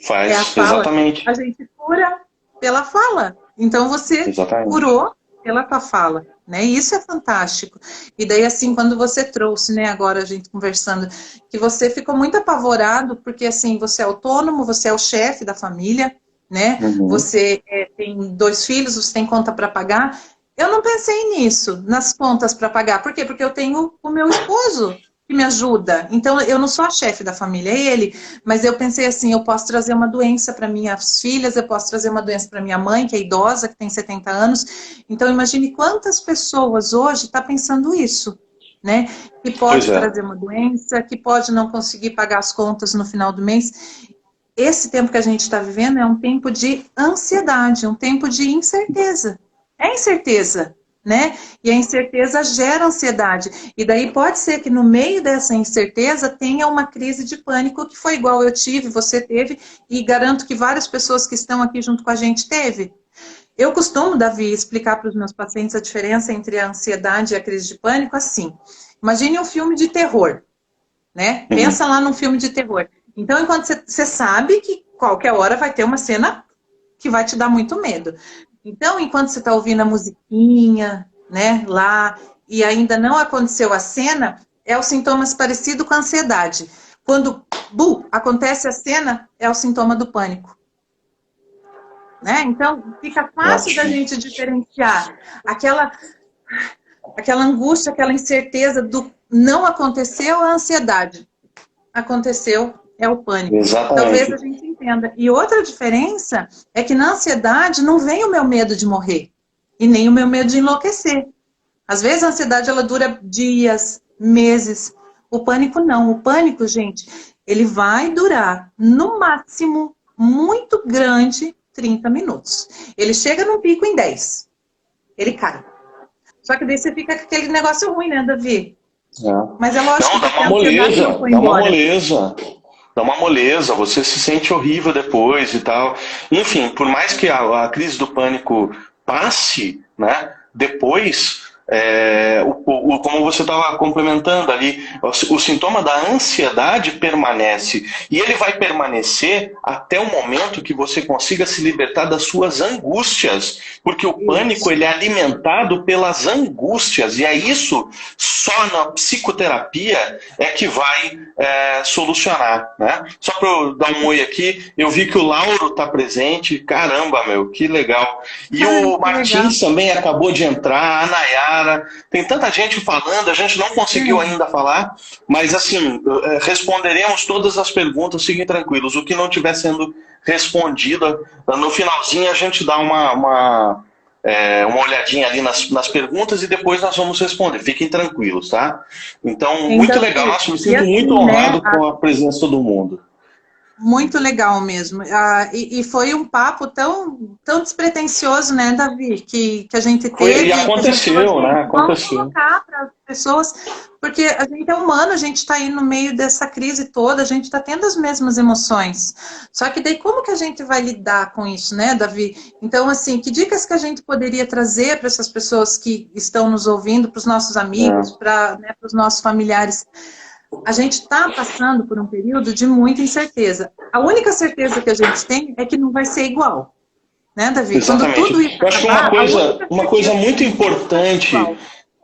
Faz, a fala. Exatamente. A gente cura pela fala. Então, você curou pela tua fala, né? E isso é fantástico. E daí, assim, quando você trouxe, né, agora a gente conversando, que você ficou muito apavorado, porque, assim, você é autônomo, você é o chefe da família, né? Você tem 2 filhos, você tem conta para pagar. Eu não pensei nisso, nas contas para pagar. Por quê? Porque eu tenho o meu esposo. que me ajuda. Então, eu não sou a chefe da família, é ele. Mas eu pensei assim, eu posso trazer uma doença para minhas filhas, eu posso trazer uma doença para minha mãe, que é idosa, que tem 70 anos. Então, imagine quantas pessoas hoje estão pensando isso, né? Que pode trazer uma doença, que pode não conseguir pagar as contas no final do mês. Esse tempo que a gente está vivendo é um tempo de ansiedade, um tempo de incerteza. É incerteza, né? E a incerteza gera ansiedade. E daí pode ser que no meio dessa incerteza tenha uma crise de pânico que foi igual eu tive, você teve, e garanto que várias pessoas que estão aqui junto com a gente teve. Eu costumo, Davi, explicar para os meus pacientes a diferença entre a ansiedade e a crise de pânico assim. Imagine um filme de terror, né? Pensa lá num filme de terror. Então, enquanto você sabe que qualquer hora vai ter uma cena que vai te dar muito medo. Então, enquanto você está ouvindo a musiquinha, né, lá, e ainda não aconteceu a cena, é os sintomas parecidos com a ansiedade. Quando, acontece a cena, é o sintoma do pânico. Né? Então, fica fácil da gente diferenciar aquela angústia, aquela incerteza do não aconteceu, a ansiedade. Aconteceu, é o pânico. Exatamente. Talvez a gente entenda. E outra diferença é que na ansiedade não vem o meu medo de morrer e nem o meu medo de enlouquecer. Às vezes a ansiedade ela dura dias, meses. O pânico não. O pânico, gente, ele vai durar no máximo muito grande 30 minutos. Ele chega num pico em 10. Ele cai. Só que daí você fica com aquele negócio ruim, né, Davi? Mas é lógico não, dá uma moleza, você se sente horrível depois e tal. Enfim, por mais que a crise do pânico passe, né, depois, como você estava complementando ali, o sintoma da ansiedade permanece. E ele vai permanecer até o momento que você consiga se libertar das suas angústias. Porque o pânico ele é alimentado pelas angústias. E é isso, só na psicoterapia, é que vai solucionar. Né? Só para eu dar um oi aqui, eu vi que o Lauro está presente. Caramba, meu, que legal. E o Martins também acabou de entrar, a Nayara. Tem tanta gente falando, a gente não conseguiu ainda falar, mas assim, responderemos todas as perguntas, fiquem tranquilos. O que não estiver sendo respondido, no finalzinho a gente dá uma olhadinha ali nas perguntas e depois nós vamos responder. Fiquem tranquilos, tá? Então, muito legal. Nossa, me sinto muito honrado com a presença de todo mundo. Muito legal mesmo. E foi um papo tão despretensioso, né, Davi? Que a gente teve. E aconteceu, né? Aconteceu. Vamos colocar para as pessoas, porque a gente é humano, a gente está aí no meio dessa crise toda, a gente está tendo as mesmas emoções. Só que daí como que a gente vai lidar com isso, né, Davi? Então, assim, que dicas que a gente poderia trazer para essas pessoas que estão nos ouvindo, para os nossos amigos, para os nossos familiares? A gente está passando por um período de muita incerteza. A única certeza que a gente tem é que não vai ser igual. Né, Davi? Exatamente. Quando tudo isso eu acho que uma coisa muito importante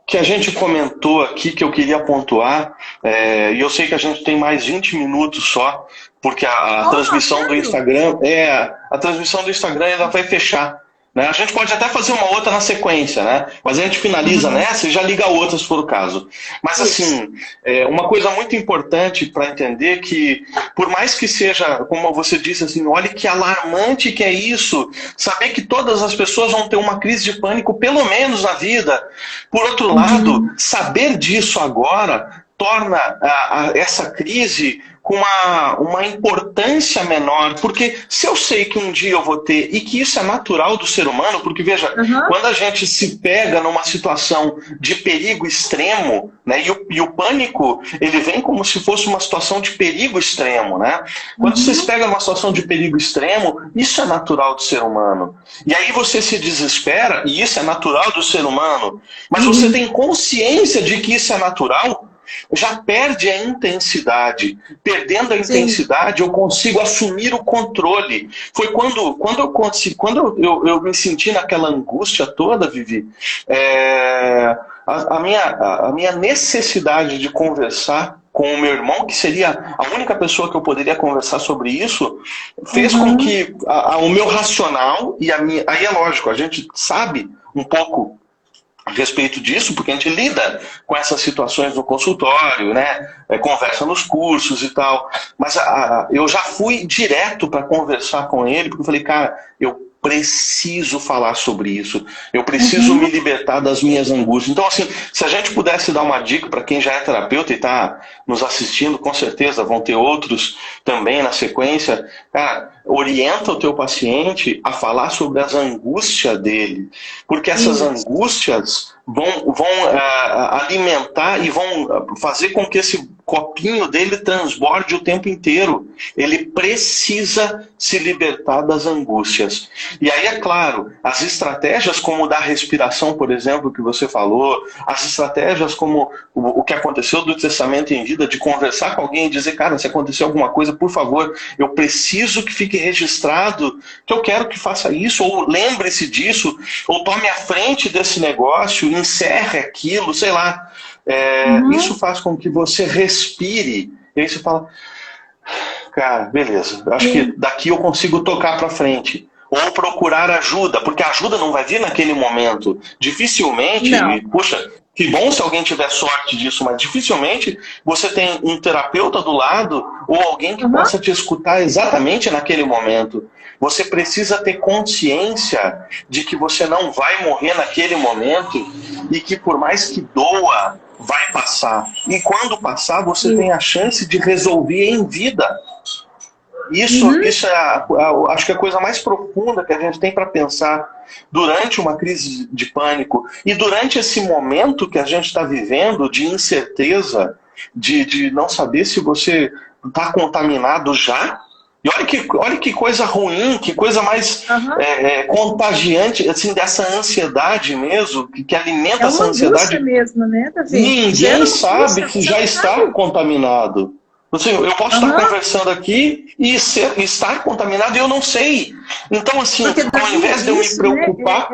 que a gente comentou aqui, que eu queria pontuar, e eu sei que a gente tem mais 20 minutos só, porque a transmissão do Instagram, a transmissão do Instagram ela vai fechar. Né? A gente pode até fazer uma outra na sequência, né? Mas a gente finaliza nessa e já liga a outra se for o caso. Mas assim, uma coisa muito importante para entender que, por mais que seja, como você disse assim, olha que alarmante que é isso, saber que todas as pessoas vão ter uma crise de pânico pelo menos na vida. Por outro lado, saber disso agora torna essa crise com uma importância menor, porque se eu sei que um dia eu vou ter, e que isso é natural do ser humano, porque veja, quando a gente se pega numa situação de perigo extremo, né, e o pânico, ele vem como se fosse uma situação de perigo extremo, né? Quando você se pega numa situação de perigo extremo, isso é natural do ser humano. E aí você se desespera, e isso é natural do ser humano, mas você tem consciência de que isso é natural, já perde a intensidade. Perdendo a intensidade, eu consigo assumir o controle. Foi quando eu me senti naquela angústia toda, Vivi, a minha necessidade de conversar com o meu irmão, que seria a única pessoa que eu poderia conversar sobre isso, fez com que o meu racional, aí é lógico, a gente sabe um pouco a respeito disso, porque a gente lida com essas situações no consultório, né? Conversa nos cursos e tal. Mas eu já fui direto para conversar com ele, porque eu falei, cara, eu preciso falar sobre isso. Eu preciso me libertar das minhas angústias. Então, assim, se a gente pudesse dar uma dica para quem já é terapeuta e está nos assistindo, com certeza vão ter outros também na sequência. Cara, orienta o teu paciente a falar sobre as angústias dele. Porque essas angústias vão alimentar e vão fazer com que esse copinho dele transborde o tempo inteiro. Ele precisa se libertar das angústias. E aí, é claro, as estratégias como da respiração, por exemplo, que você falou, as estratégias como o que aconteceu do testamento em vida, de conversar com alguém e dizer, cara, se acontecer alguma coisa, por favor, eu preciso que fique registrado que eu quero que faça isso, ou lembre-se disso, ou tome a frente desse negócio, encerre aquilo, sei lá. Isso faz com que você respire, e aí você fala, cara, beleza, acho que daqui eu consigo tocar para frente. Ou procurar ajuda, porque a ajuda não vai vir naquele momento. Dificilmente, puxa, que bom se alguém tiver sorte disso, mas dificilmente você tem um terapeuta do lado ou alguém que possa te escutar exatamente naquele momento. Você precisa ter consciência de que você não vai morrer naquele momento e que por mais que doa, vai passar. E quando passar, você tem a chance de resolver em vida. Isso acho que é a coisa mais profunda que a gente tem para pensar durante uma crise de pânico e durante esse momento que a gente está vivendo de incerteza, de não saber se você está contaminado já. E olha que coisa ruim, que coisa mais contagiante, assim, dessa ansiedade mesmo, que alimenta essa ansiedade. Mesmo, né, Davi? Ninguém sabe que já está contaminado. Assim, eu posso estar conversando aqui e estar contaminado e eu não sei. Então, assim, ao invés de eu me preocupar...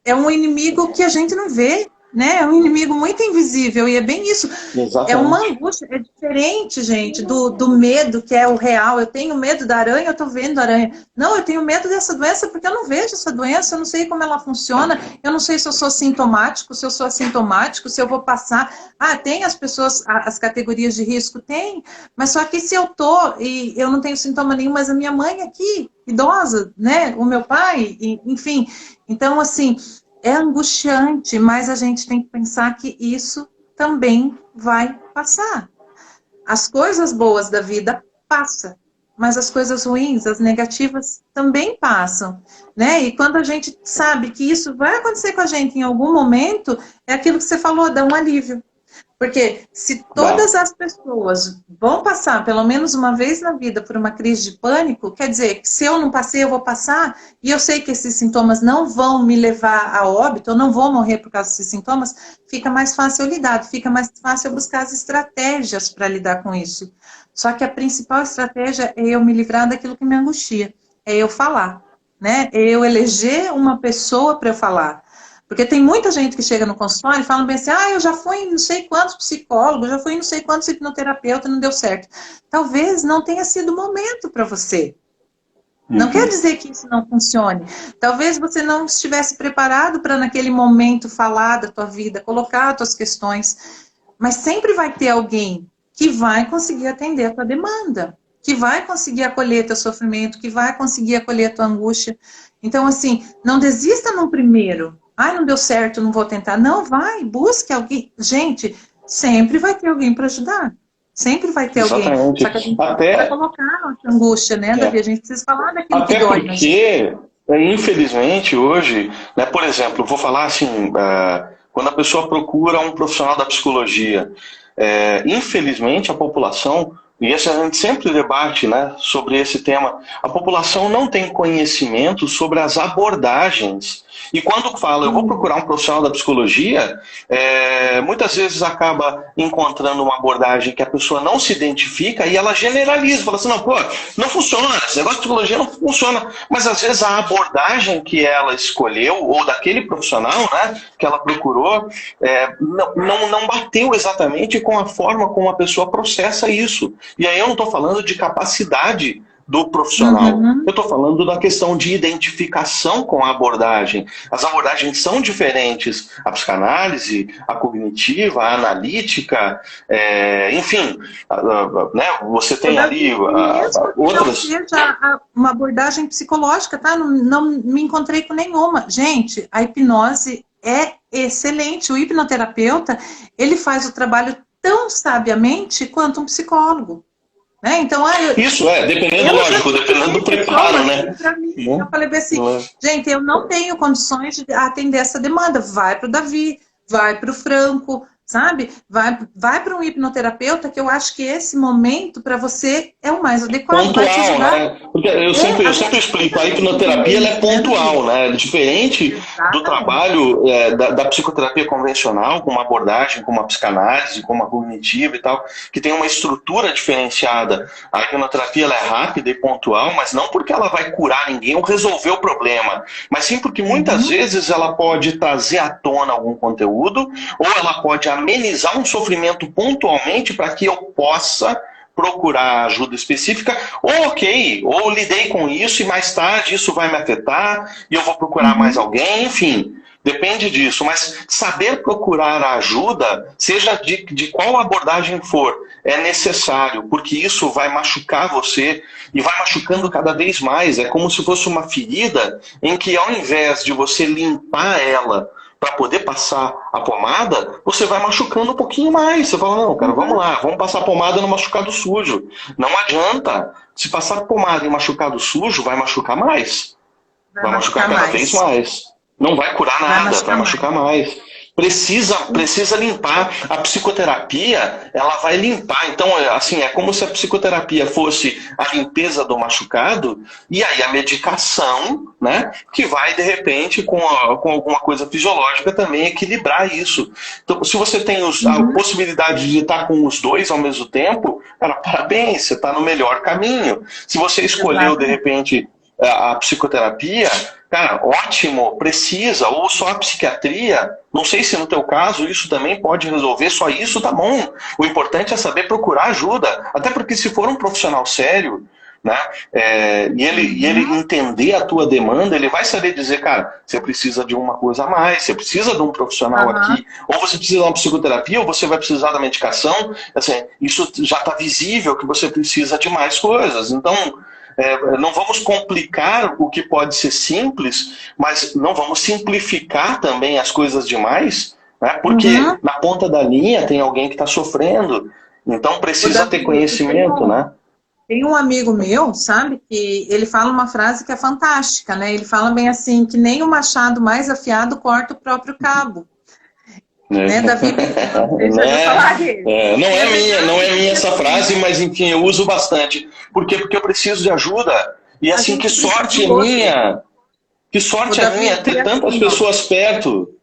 É um inimigo que a gente não vê, né? É um inimigo muito invisível e é bem isso. Exatamente. É uma angústia, é diferente, gente, do medo que é o real. Eu tenho medo da aranha, eu tô vendo a aranha. Não, eu tenho medo dessa doença porque eu não vejo essa doença, eu não sei como ela funciona, eu não sei se eu sou sintomático, se eu sou assintomático, se eu vou passar. Tem as pessoas, as categorias de risco? Tem, mas só que se eu tô e eu não tenho sintoma nenhum, mas a minha mãe aqui, idosa, né? O meu pai, enfim. Então, assim, é angustiante, mas a gente tem que pensar que isso também vai passar. As coisas boas da vida passam, mas as coisas ruins, as negativas, também passam, né? E quando a gente sabe que isso vai acontecer com a gente em algum momento, é aquilo que você falou, dá um alívio. Porque se todas as pessoas vão passar, pelo menos uma vez na vida, por uma crise de pânico, quer dizer, que se eu não passei, eu vou passar, e eu sei que esses sintomas não vão me levar a óbito, eu não vou morrer por causa desses sintomas, fica mais fácil eu lidar, fica mais fácil eu buscar as estratégias para lidar com isso. Só que a principal estratégia é eu me livrar daquilo que me angustia, é eu falar, né? É eu eleger uma pessoa para eu falar. Porque tem muita gente que chega no consultório e fala bem assim, eu já fui em não sei quantos psicólogos, já fui em não sei quantos hipnoterapeutas, não deu certo. Talvez não tenha sido o momento para você. Não quer dizer que isso não funcione. Talvez você não estivesse preparado para naquele momento falar da tua vida, colocar as tuas questões. Mas sempre vai ter alguém que vai conseguir atender a tua demanda, que vai conseguir acolher teu sofrimento, que vai conseguir acolher a tua angústia. Então, assim, não desista no primeiro. Não deu certo, não vou tentar. Não, vai, busque alguém. Gente, sempre vai ter alguém para ajudar. Sempre vai ter alguém. Só que a gente vai colocar a nossa angústia, né, Davi? A gente precisa falar daquilo que dói. Porque, infelizmente, hoje, né, por exemplo, vou falar assim, quando a pessoa procura um profissional da psicologia, infelizmente a população, e esse a gente sempre debate, né, sobre esse tema, a população não tem conhecimento sobre as abordagens. E quando fala, eu vou procurar um profissional da psicologia, muitas vezes acaba encontrando uma abordagem que a pessoa não se identifica e ela generaliza, fala assim, não funciona, esse negócio de psicologia não funciona. Mas às vezes a abordagem que ela escolheu, ou daquele profissional, né, que ela procurou, não bateu exatamente com a forma como a pessoa processa isso. E aí eu não estou falando de capacidade do profissional. Uhum. Eu estou falando da questão de identificação com a abordagem. As abordagens são diferentes. A psicanálise, a cognitiva, a analítica, enfim, né, você tem ali Mesmo que não outras... seja uma abordagem psicológica, tá? Não me encontrei com nenhuma. Gente, a hipnose é excelente. O hipnoterapeuta, ele faz o trabalho tão sabiamente quanto um psicólogo. Né? Então, Isso dependendo, lógico, dependendo do preparo, né? Pra mim, eu falei assim, gente, eu não tenho condições de atender essa demanda. Vai para o Davi, vai para o Franco, sabe? Vai para um hipnoterapeuta, que eu acho que esse momento para você é o mais adequado. Pontual, né? Porque eu sempre explico, a hipnoterapia ela é pontual, né? Diferente do trabalho da psicoterapia convencional, com uma abordagem, com uma psicanálise, com uma cognitiva e tal, que tem uma estrutura diferenciada. A hipnoterapia ela é rápida e pontual, mas não porque ela vai curar ninguém ou resolver o problema, mas sim porque muitas vezes ela pode trazer à tona algum conteúdo, ou ela pode amenizar um sofrimento pontualmente para que eu possa procurar ajuda específica, ou lidei com isso e mais tarde isso vai me afetar e eu vou procurar mais alguém, enfim, depende disso, mas saber procurar a ajuda, seja de qual abordagem for, é necessário, porque isso vai machucar você e vai machucando cada vez mais, é como se fosse uma ferida em que ao invés de você limpar ela para poder passar a pomada, você vai machucando um pouquinho mais. Você fala, não, cara, vamos lá, vamos passar a pomada no machucado sujo. Não adianta. Se passar pomada em machucado sujo, vai machucar mais. Vai machucar cada vez mais. Não vai curar nada, vai machucar mais. Precisa limpar. A psicoterapia, ela vai limpar. Então, assim, é como se a psicoterapia fosse a limpeza do machucado, e aí a medicação, né, que vai, de repente, com alguma coisa fisiológica também equilibrar isso. Então, se você tem a possibilidade de estar com os dois ao mesmo tempo, cara, parabéns, você está no melhor caminho. Se você escolheu, de repente, a psicoterapia, cara, ótimo, precisa, ou só a psiquiatria, não sei se no teu caso isso também pode resolver, só isso tá bom. O importante é saber procurar ajuda, até porque se for um profissional sério, né, e ele entender a tua demanda, ele vai saber dizer, cara, você precisa de uma coisa a mais, você precisa de um profissional aqui, ou você precisa de uma psicoterapia, ou você vai precisar da medicação, assim, isso já está visível que você precisa de mais coisas, então... não vamos complicar o que pode ser simples, mas não vamos simplificar também as coisas demais, né? Porque na ponta da linha tem alguém que está sofrendo, então precisa ter conhecimento, né? Tem um amigo meu, sabe, que ele fala uma frase que é fantástica, né? Ele fala bem assim, que nem o machado mais afiado corta o próprio cabo. Né, Davi? Não é minha essa frase, mas enfim, eu uso bastante. Por quê? Porque eu preciso de ajuda. E assim, que sorte é minha! Que sorte é minha ter tantas pessoas perto.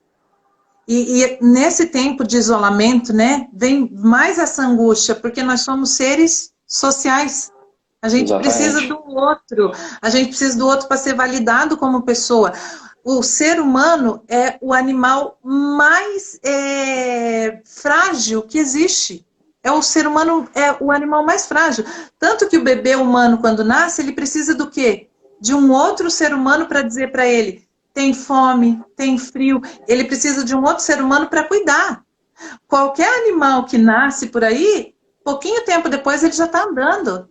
E nesse tempo de isolamento, né, vem mais essa angústia, porque nós somos seres sociais. A gente precisa do outro. A gente precisa do outro para ser validado como pessoa. O ser humano é o animal mais frágil que existe. O ser humano é o animal mais frágil. Tanto que o bebê humano, quando nasce, ele precisa do quê? De um outro ser humano para dizer para ele, tem fome, tem frio. Ele precisa de um outro ser humano para cuidar. Qualquer animal que nasce por aí, pouquinho tempo depois ele já está andando.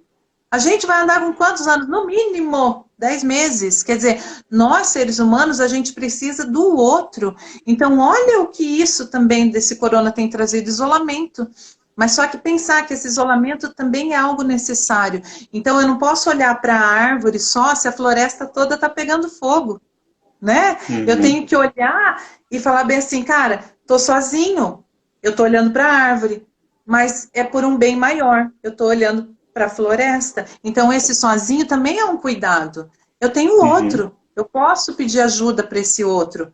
A gente vai andar com quantos anos? No mínimo 10 meses. Quer dizer, nós, seres humanos, a gente precisa do outro. Então, olha o que isso também desse corona tem trazido, isolamento. Mas só que pensar que esse isolamento também é algo necessário. Então, eu não posso olhar para a árvore só se a floresta toda está pegando fogo. Né? Eu tenho que olhar e falar bem assim, cara, tô sozinho. Eu tô olhando para a árvore, mas é por um bem maior. Eu tô olhando para a floresta. Então, esse sozinho também é um cuidado. Eu tenho outro. Eu posso pedir ajuda para esse outro.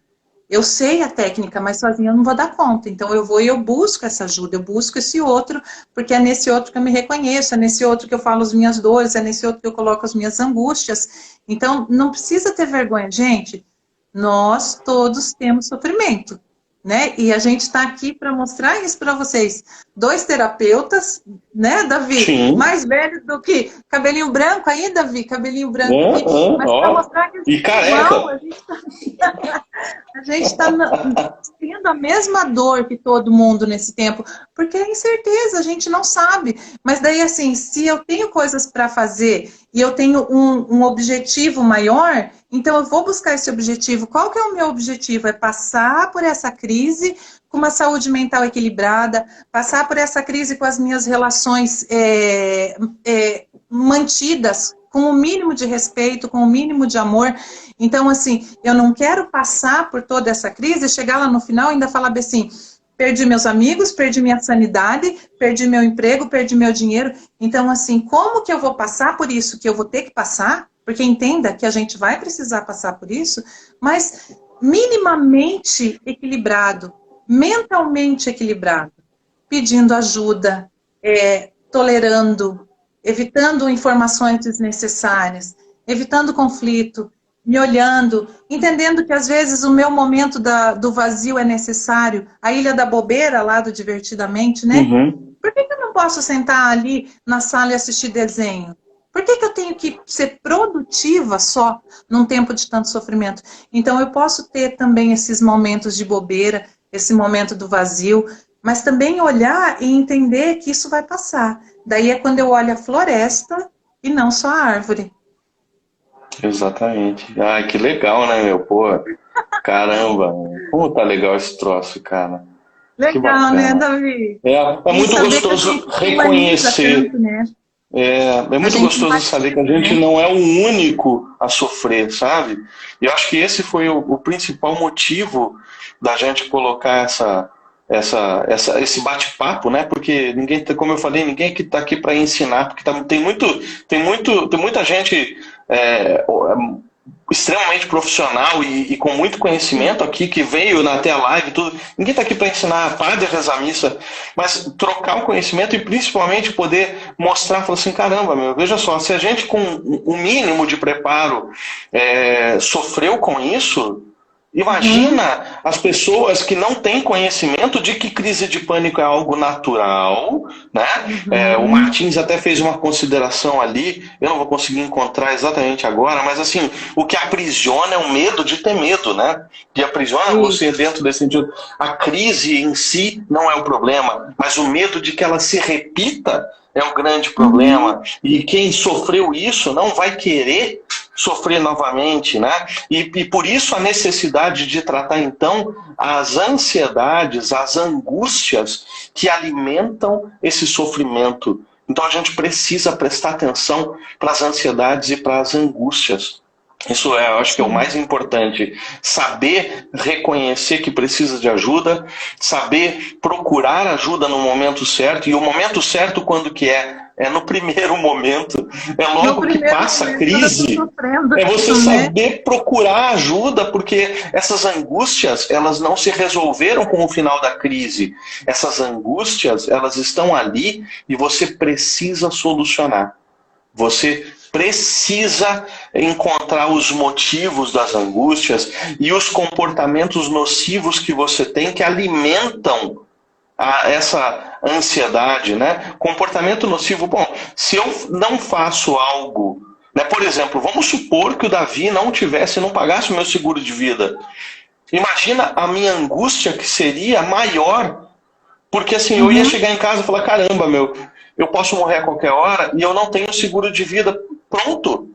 Eu sei a técnica, mas sozinho eu não vou dar conta. Então, eu vou e eu busco essa ajuda. Eu busco esse outro, porque é nesse outro que eu me reconheço, é nesse outro que eu falo as minhas dores, é nesse outro que eu coloco as minhas angústias. Então, não precisa ter vergonha. Gente, nós todos temos sofrimento. né? E a gente está aqui para mostrar isso para vocês. 2 terapeutas, né, Davi? Sim. Mais velhos do que cabelinho branco aí, Davi, cabelinho branco aqui. Mas para mostrar que E careca. A gente está tendo a mesma dor que todo mundo nesse tempo, porque é incerteza, a gente não sabe. Mas daí, assim, se eu tenho coisas para fazer e eu tenho um objetivo maior, então eu vou buscar esse objetivo. Qual que é o meu objetivo? É passar por essa crise com uma saúde mental equilibrada, passar por essa crise com as minhas relações mantidas, com o mínimo de respeito, com o mínimo de amor. Então, assim, eu não quero passar por toda essa crise e chegar lá no final e ainda falar assim, perdi meus amigos, perdi minha sanidade, perdi meu emprego, perdi meu dinheiro. Então, assim, como que eu vou passar por isso que eu vou ter que passar? Porque entenda que a gente vai precisar passar por isso, mas minimamente equilibrado, mentalmente equilibrado, pedindo ajuda, tolerando, evitando informações desnecessárias, evitando conflito, me olhando, entendendo que às vezes o meu momento do vazio é necessário, a ilha da bobeira lá do Divertidamente, né? Uhum. Por que eu não posso sentar ali na sala e assistir desenho? Por que eu tenho que ser produtiva só num tempo de tanto sofrimento? Então eu posso ter também esses momentos de bobeira, esse momento do vazio, mas também olhar e entender que isso vai passar. Daí é quando eu olho a floresta e não só a árvore. Exatamente. Ah, que legal, né, meu? Pô, caramba. Como tá legal esse troço, cara. Que Legal, né, bacana. Davi? É muito gostoso reconhecer. Tanto, né? É muito gostoso saber que a gente não é o único a sofrer, sabe? E eu acho que esse foi o principal motivo da gente colocar esse bate-papo, né? Porque ninguém, como eu falei, ninguém que está aqui para ensinar, porque tem muita gente extremamente profissional e com muito conhecimento aqui, que veio até a live e tudo. Ninguém está aqui para ensinar, para de rezar a missa, mas trocar o conhecimento e principalmente poder mostrar, falar assim, caramba, meu, veja só, se a gente com o mínimo de preparo sofreu com isso, imagina as pessoas que não têm conhecimento de que crise de pânico é algo natural, né? O Martins até fez uma consideração ali, eu não vou conseguir encontrar exatamente agora, mas assim, o que aprisiona é o medo de ter medo, né? Que aprisiona você dentro desse sentido. A crise em si não é o problema, mas o medo de que ela se repita é o grande problema. E quem sofreu isso não vai querer sofrer novamente, né? E por isso a necessidade de tratar, então, as ansiedades, as angústias que alimentam esse sofrimento. Então a gente precisa prestar atenção para as ansiedades e para as angústias. Isso eu acho que é o mais importante. Saber reconhecer que precisa de ajuda, saber procurar ajuda no momento certo, e o momento certo quando que é? É no primeiro momento, é logo que passa a crise, é você saber procurar ajuda, porque essas angústias, elas não se resolveram com o final da crise. Essas angústias, elas estão ali e você precisa solucionar. Você precisa encontrar os motivos das angústias e os comportamentos nocivos que você tem que alimentam essa ansiedade, né? Comportamento nocivo, bom, se eu não faço algo, né? Por exemplo, vamos supor que o Davi não pagasse o meu seguro de vida. Imagina a minha angústia que seria maior, porque assim, eu ia chegar em casa e falar, caramba, meu, eu posso morrer a qualquer hora e eu não tenho seguro de vida. Pronto.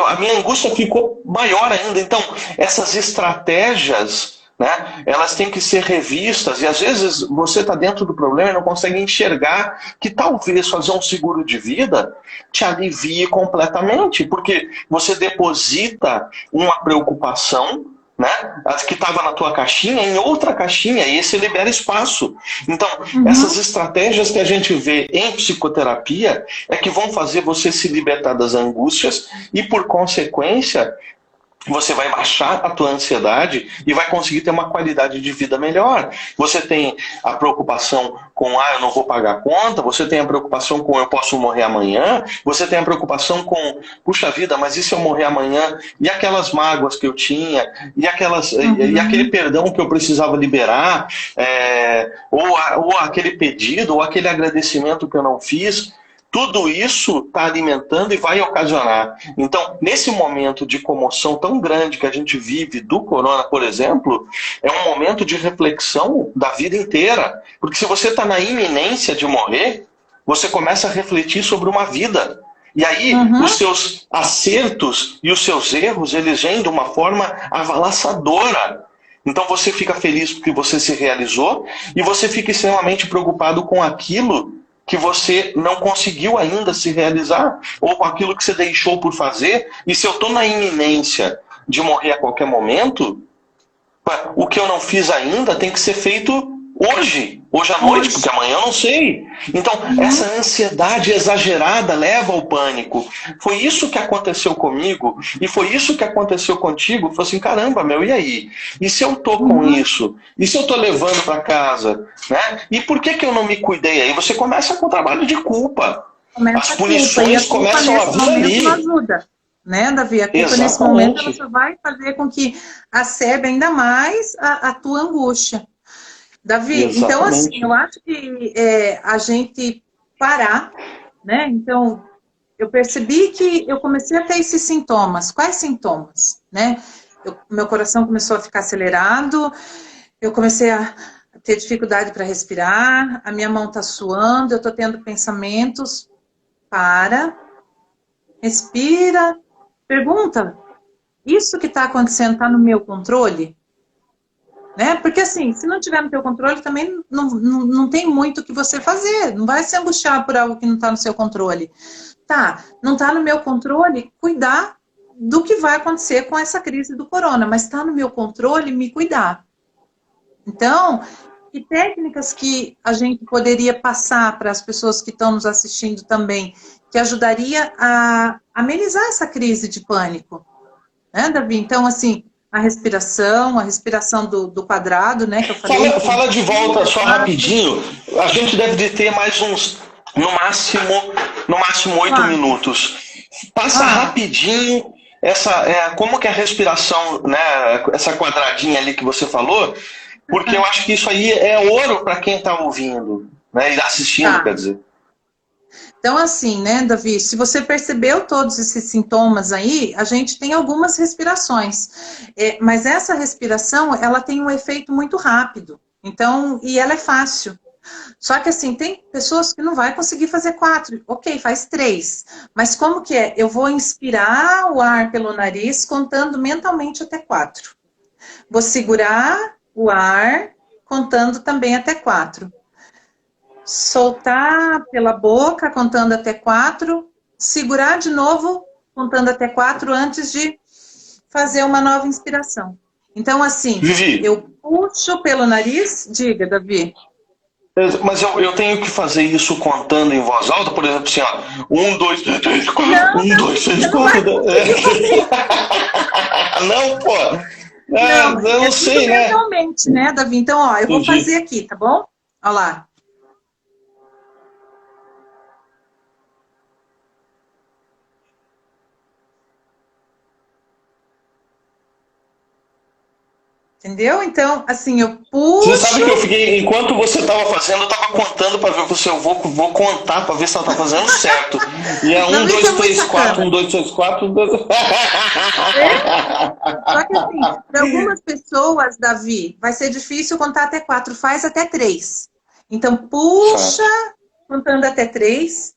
A minha angústia ficou maior ainda. Então, essas estratégias, né, elas têm que ser revistas. E às vezes você está dentro do problema e não consegue enxergar que talvez fazer um seguro de vida te alivie completamente. Porque você deposita uma preocupação, né, que estava na tua caixinha, em outra caixinha, e esse libera espaço. Então, essas estratégias que a gente vê em psicoterapia é que vão fazer você se libertar das angústias e, por consequência, você vai baixar a tua ansiedade e vai conseguir ter uma qualidade de vida melhor. Você tem a preocupação com, eu não vou pagar a conta, você tem a preocupação com, eu posso morrer amanhã, você tem a preocupação com, puxa vida, mas e se eu morrer amanhã? E aquelas mágoas que eu tinha? E aquele perdão que eu precisava liberar? Ou aquele pedido, ou aquele agradecimento que eu não fiz? Tudo isso está alimentando e vai ocasionar. Então, nesse momento de comoção tão grande que a gente vive do corona, por exemplo, é um momento de reflexão da vida inteira. Porque se você está na iminência de morrer, você começa a refletir sobre uma vida. E aí, os seus acertos e os seus erros, eles vêm de uma forma avalaçadora. Então você fica feliz porque você se realizou e você fica extremamente preocupado com aquilo que você não conseguiu ainda se realizar, ou com aquilo que você deixou por fazer. E se eu estou na iminência de morrer a qualquer momento, o que eu não fiz ainda tem que ser feito hoje à noite, porque amanhã eu não sei. Então, essa ansiedade exagerada leva ao pânico. Foi isso que aconteceu comigo, e foi isso que aconteceu contigo. Foi assim, caramba, e aí? E se eu tô com isso? E se eu tô levando para casa? Né? E por que eu não me cuidei? Aí você começa com o trabalho de culpa. As punições começam a vir ali. Não ajuda. Né, Davi? A culpa nesse momento ela só vai fazer com que acebe ainda mais a tua angústia. Davi, então assim, eu acho que a gente parar, né? Então, eu percebi que eu comecei a ter esses sintomas. Quais sintomas? Né? Meu coração começou a ficar acelerado, eu comecei a ter dificuldade para respirar, a minha mão está suando, eu estou tendo pensamentos. Para, respira, pergunta, isso que está acontecendo está no meu controle? Né? Porque assim, se não tiver no teu controle, também não tem muito o que você fazer. Não vai se angustiar por algo que não está no seu controle. Tá, não está no meu controle, cuidar do que vai acontecer com essa crise do corona. Mas está no meu controle me cuidar. Então, que técnicas que a gente poderia passar para as pessoas que estão nos assistindo também, que ajudaria a amenizar essa crise de pânico? Né, Davi? Então, assim... A respiração do quadrado, né? Que eu falei. Fala de volta só rapidinho. A gente deve de ter mais uns, no máximo 8 minutos. Passa rapidinho como que é a respiração, né? Essa quadradinha ali que você falou, porque eu acho que isso aí é ouro para quem está ouvindo, né? E assistindo, quer dizer. Então, assim, né, Davi, se você percebeu todos esses sintomas aí, a gente tem algumas respirações. Mas essa respiração, ela tem um efeito muito rápido. Então, e ela é fácil. Só que, assim, tem pessoas que não vai conseguir fazer 4. Ok, faz 3. Mas como que é? Eu vou inspirar o ar pelo nariz, contando mentalmente até 4. Vou segurar o ar, contando também até 4. Soltar pela boca, contando até 4, segurar de novo, contando até 4, antes de fazer uma nova inspiração. Então, assim, Vivi, eu puxo pelo nariz, diga, Davi. Mas eu tenho que fazer isso contando em voz alta, por exemplo, assim, ó, 1, 2, 3, 4, 1, 2, 3, 4. Não, pô. Eu não sei, né? Realmente, né, Davi? Então, ó, eu vou fazer aqui, tá bom? Olha lá. Entendeu? Então, assim, eu puxo... Você sabe que eu fiquei, enquanto você estava fazendo, eu estava contando para ver se eu vou contar para ver se ela está fazendo certo. E é 1, 2, 3, 4, 1, 2, 3, 4, 1, 2... Só que assim, para algumas pessoas, Davi, vai ser difícil contar até 4, faz até 3. Então, puxa, contando até 3,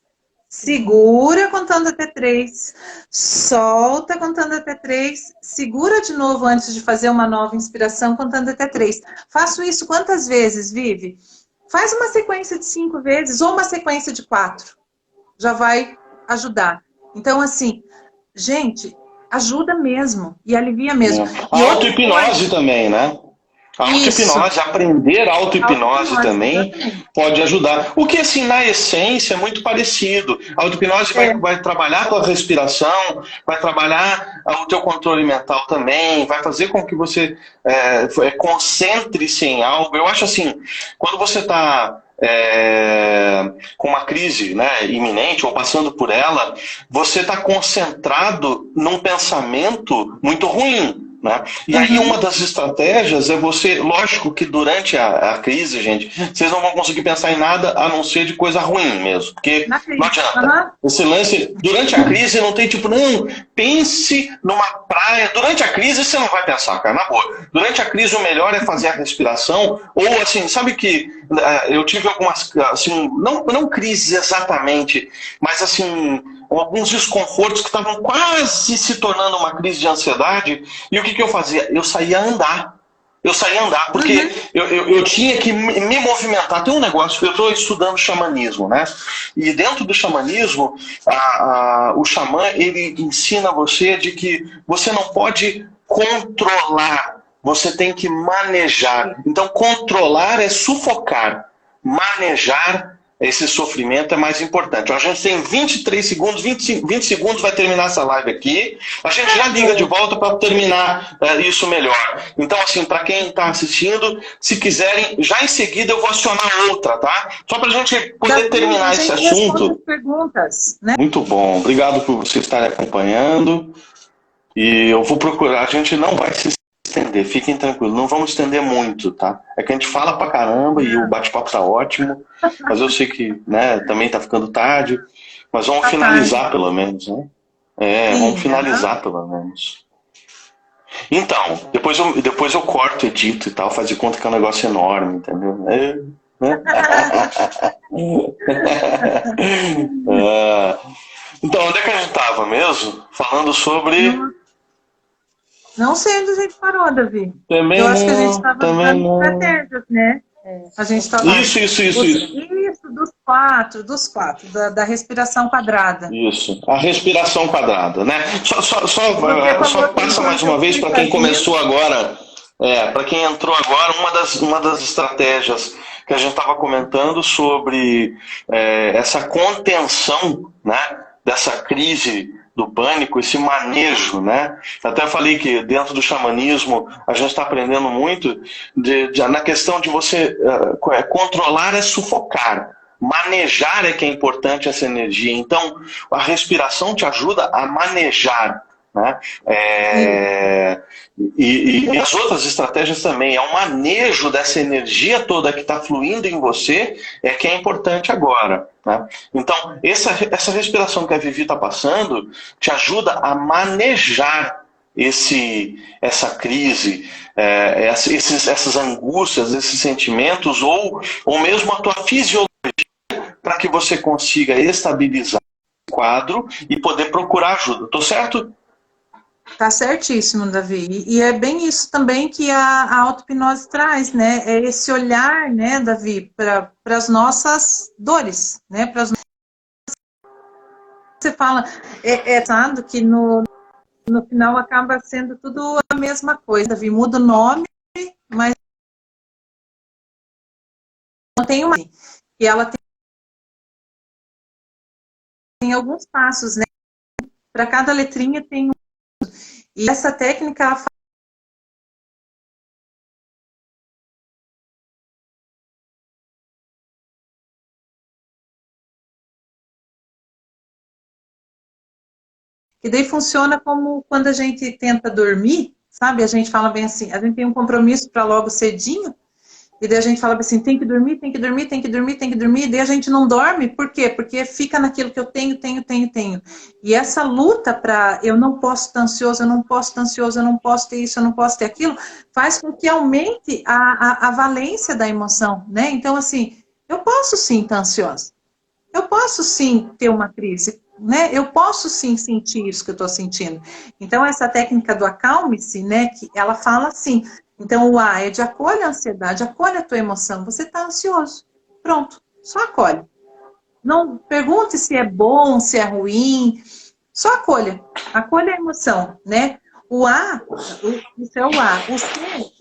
segura contando até 3, solta contando até 3, segura de novo antes de fazer uma nova inspiração contando até 3. Faço isso quantas vezes, Vivi? Faz uma sequência de 5 vezes ou uma sequência de 4. Já vai ajudar. Então, assim, gente, ajuda mesmo e alivia mesmo. A auto-hipnose também, né? Auto-hipnose, aprender auto-hipnose também Exatamente. pode ajudar. O que, assim, na essência é muito parecido. A auto-hipnose vai trabalhar a tua respiração, vai trabalhar o teu controle mental também, vai fazer com que você concentre-se em algo. Eu acho assim, quando você está com uma crise, né, iminente ou passando por ela, você está concentrado num pensamento muito ruim. Né? E aí uma das estratégias é você, lógico que durante a crise, gente, vocês não vão conseguir pensar em nada a não ser de coisa ruim mesmo, porque não adianta. Esse lance, durante a crise não tem tipo, não, pense numa praia. Durante a crise você não vai pensar, cara, na boa. Durante a crise o melhor é fazer a respiração, ou assim, sabe que eu tive algumas, assim, não crises exatamente, mas assim, alguns desconfortos que estavam quase se tornando uma crise de ansiedade. E o que eu fazia? Eu saía a andar. Porque eu tinha que me movimentar. Tem um negócio, eu estou estudando xamanismo, né? E dentro do xamanismo, o xamã, ele ensina você de que você não pode controlar, você tem que manejar. Então, controlar é sufocar. Manejar esse sofrimento é mais importante. A gente tem 23 segundos, 20 segundos vai terminar essa live aqui. A gente já liga de volta para terminar isso melhor. Então, assim, para quem está assistindo, se quiserem, já em seguida eu vou acionar outra, tá? Só para a gente poder terminar esse assunto. Perguntas, né? Muito bom. Obrigado por você estar acompanhando. E eu vou procurar. A gente não vai se estender, fiquem tranquilos, não vamos estender muito, tá? É que a gente fala pra caramba e o bate-papo tá ótimo, mas eu sei que, né, também tá ficando tarde, mas vamos finalizar pelo menos, né? Vamos finalizar pelo menos. Então, depois eu corto, edito e tal, fazer conta que é um negócio enorme, entendeu? Então, onde é que a gente tava mesmo? Falando sobre... Não sei onde a gente parou, Davi. Também eu acho que a gente não, estava dando estratégias, né? A gente estava... Isso. Isso, dos quatro, da respiração quadrada. Isso, a respiração quadrada, né? Só passa mais uma vez para quem começou agora, para quem entrou agora, uma das estratégias que a gente estava comentando sobre essa contenção, né, dessa crise do pânico, esse manejo, né? Até falei que dentro do xamanismo a gente está aprendendo muito na questão de você controlar é sufocar. Manejar é que é importante essa energia. Então, a respiração te ajuda a manejar, né? E as outras estratégias também. É o manejo dessa energia toda que está fluindo em você que é importante agora, né? Então, essa respiração que a Vivi está passando te ajuda a manejar essa crise, essas angústias, esses sentimentos, ou mesmo a tua fisiologia, para que você consiga estabilizar o quadro e poder procurar ajuda. Tô certo? Tá certíssimo, Davi. E é bem isso também que a auto-hipnose traz, né? É esse olhar, né, Davi, para as nossas dores, né? Você fala, sabe, que no final acaba sendo tudo a mesma coisa, Davi. Muda o nome, mas não tem uma... E ela tem alguns passos, né? Para cada letrinha tem um... E essa técnica ela que daí funciona como quando a gente tenta dormir, sabe? A gente fala bem assim, a gente tem um compromisso para logo cedinho, e daí a gente fala assim, tem que dormir, tem que dormir, tem que dormir, tem que dormir, e daí a gente não dorme, por quê? Porque fica naquilo que eu tenho. E essa luta para eu não posso estar ansioso, eu não posso estar ansioso, eu não posso ter isso, eu não posso ter aquilo, faz com que aumente a valência da emoção, né? Então, assim, eu posso sim estar ansiosa, eu posso sim ter uma crise, né? Eu posso sim sentir isso que eu estou sentindo. Então, essa técnica do acalme-se, né? Que ela fala assim. Então, o A é de acolhe a ansiedade, acolhe a tua emoção. Você está ansioso. Pronto, só acolhe. Não pergunte se é bom, se é ruim. Só acolha. Acolha a emoção, né? O A, isso é o A. O C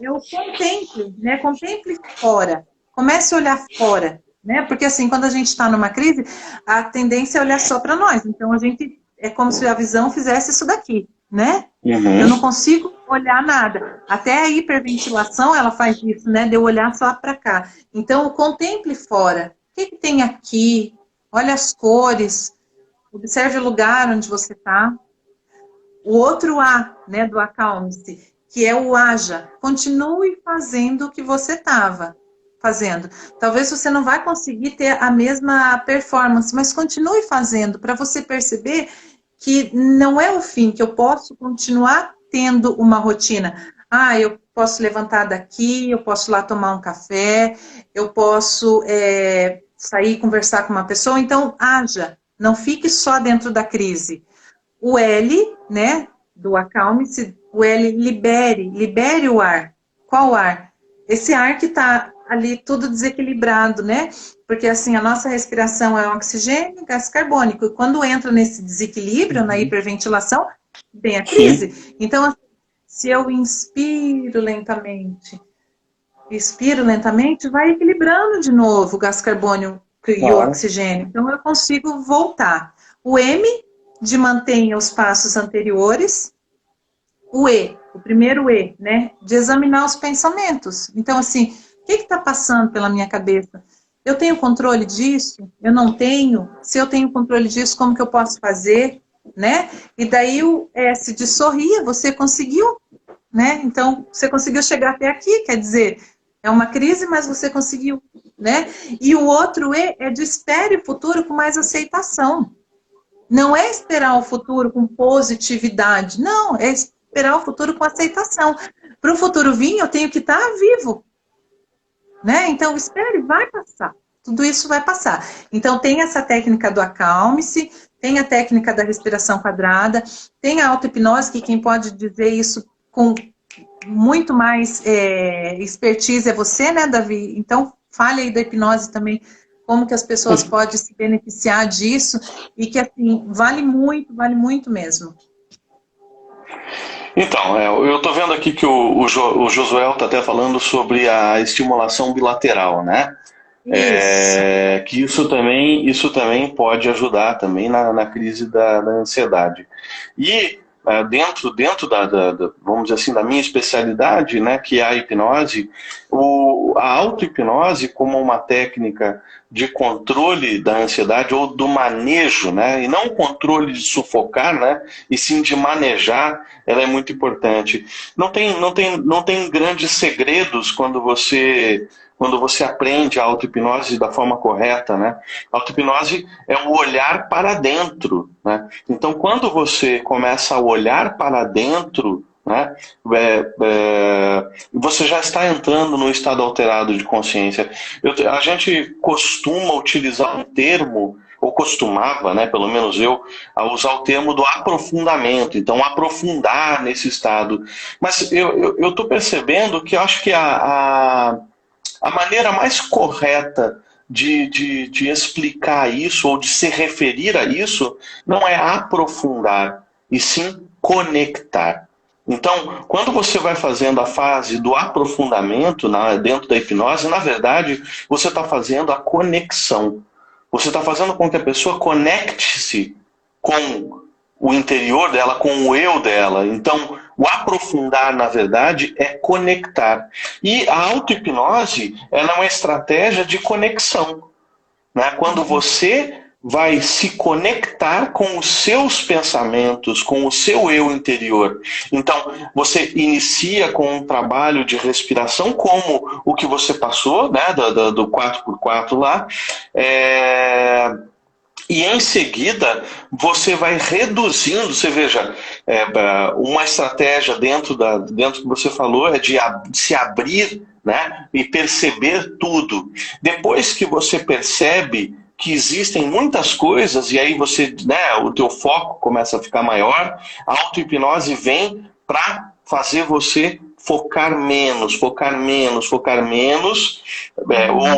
é o contemple, né? Contemple fora. Comece a olhar fora, né? Porque assim, quando a gente está numa crise, a tendência é olhar só para nós. Então a gente é como se a visão fizesse isso daqui, né? Uhum. Eu não consigo olhar nada. Até a hiperventilação ela faz isso, né? De eu olhar só para cá. Então contemple fora. O que tem aqui? Olha as cores. Observe o lugar onde você está. O outro A, né, do acalme-se, que é o haja. Continue fazendo o que você estava fazendo. Talvez você não vai conseguir ter a mesma performance, mas continue fazendo para você perceber que não é o fim, que eu posso continuar tendo uma rotina. Ah, eu posso levantar daqui, eu posso ir lá tomar um café, eu posso sair e conversar com uma pessoa. Então, haja. Não fique só dentro da crise. O L, né, do acalme-se, o L, libere o ar. Qual ar? Esse ar que está ali tudo desequilibrado, né? Porque assim, a nossa respiração é oxigênio, gás carbônico. E quando entra nesse desequilíbrio, na hiperventilação, vem a crise. Então, se eu inspiro lentamente, expiro lentamente, vai equilibrando de novo o gás carbônico e o oxigênio. Então, eu consigo voltar. O M, de mantenha os passos anteriores. O E, o primeiro E, né? De examinar os pensamentos. Então, assim, o que está passando pela minha cabeça? Eu tenho controle disso? Eu não tenho? Se eu tenho controle disso, como que eu posso fazer? Né? E daí o S de sorria, você conseguiu, né? Então, você conseguiu chegar até aqui, quer dizer, é uma crise, mas você conseguiu, né? E o outro E é de espere o futuro com mais aceitação. Não é esperar o futuro com positividade, não, é esperar o futuro com aceitação. Para o futuro vir, eu tenho que estar vivo, né? Então, espere, vai passar. Tudo isso vai passar. Então, tem essa técnica do acalme-se, tem a técnica da respiração quadrada, tem a auto-hipnose, que quem pode dizer isso com muito mais expertise é você, né, Davi? Então, fale aí da hipnose também, como que as pessoas podem se beneficiar disso e que, assim, vale muito mesmo. Então, eu estou vendo aqui que o Josuel está até falando sobre a estimulação bilateral, né? Que isso também pode ajudar também na crise da ansiedade. E dentro da, vamos dizer assim, da minha especialidade, né, que é a hipnose, a auto-hipnose como uma técnica de controle da ansiedade ou do manejo, né, e não o controle de sufocar, né, e sim de manejar, ela é muito importante. Não tem grandes segredos quando você aprende a auto-hipnose da forma correta, né? A auto-hipnose é um olhar para dentro, né? Então, quando você começa a olhar para dentro, né, você já está entrando num estado alterado de consciência. A gente costuma utilizar um termo, ou costumava, né, pelo menos eu, a usar o termo do aprofundamento. Então, aprofundar nesse estado. Mas eu estou percebendo que eu acho que a maneira mais correta de explicar isso ou de se referir a isso não é aprofundar, e sim conectar. Então, quando você vai fazendo a fase do aprofundamento dentro da hipnose, na verdade, você está fazendo a conexão. Você está fazendo com que a pessoa conecte-se com o interior dela, com o eu dela. Então, o aprofundar, na verdade, é conectar. E a auto-hipnose é uma estratégia de conexão, né? Quando você vai se conectar com os seus pensamentos, com o seu eu interior. Então, você inicia com um trabalho de respiração, como o que você passou, né, do 4x4 lá, e em seguida você vai reduzindo. Você veja, uma estratégia dentro que você falou é de se abrir, né, e perceber tudo. Depois que você percebe que existem muitas coisas, e aí você, né, o teu foco começa a ficar maior, a auto-hipnose vem para fazer você focar menos,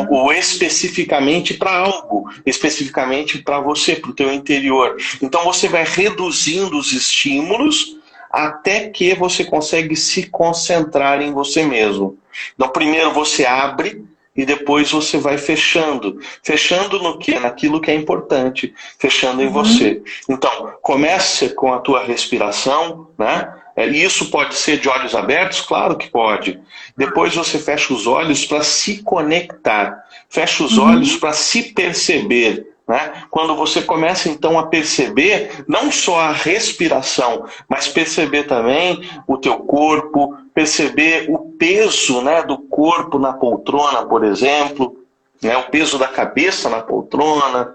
ou especificamente para algo, especificamente para você, para o teu interior. Então você vai reduzindo os estímulos até que você consegue se concentrar em você mesmo. Então, primeiro você abre e depois você vai fechando. Fechando no quê? Naquilo que é importante. Fechando em você. Então, comece com a tua respiração, né? Isso pode ser de olhos abertos? Claro que pode. Depois você fecha os olhos para se conectar. Fecha os olhos para se perceber. Né? Quando você começa então a perceber não só a respiração, mas perceber também o teu corpo, perceber o peso, né, do corpo na poltrona, por exemplo, né, o peso da cabeça na poltrona.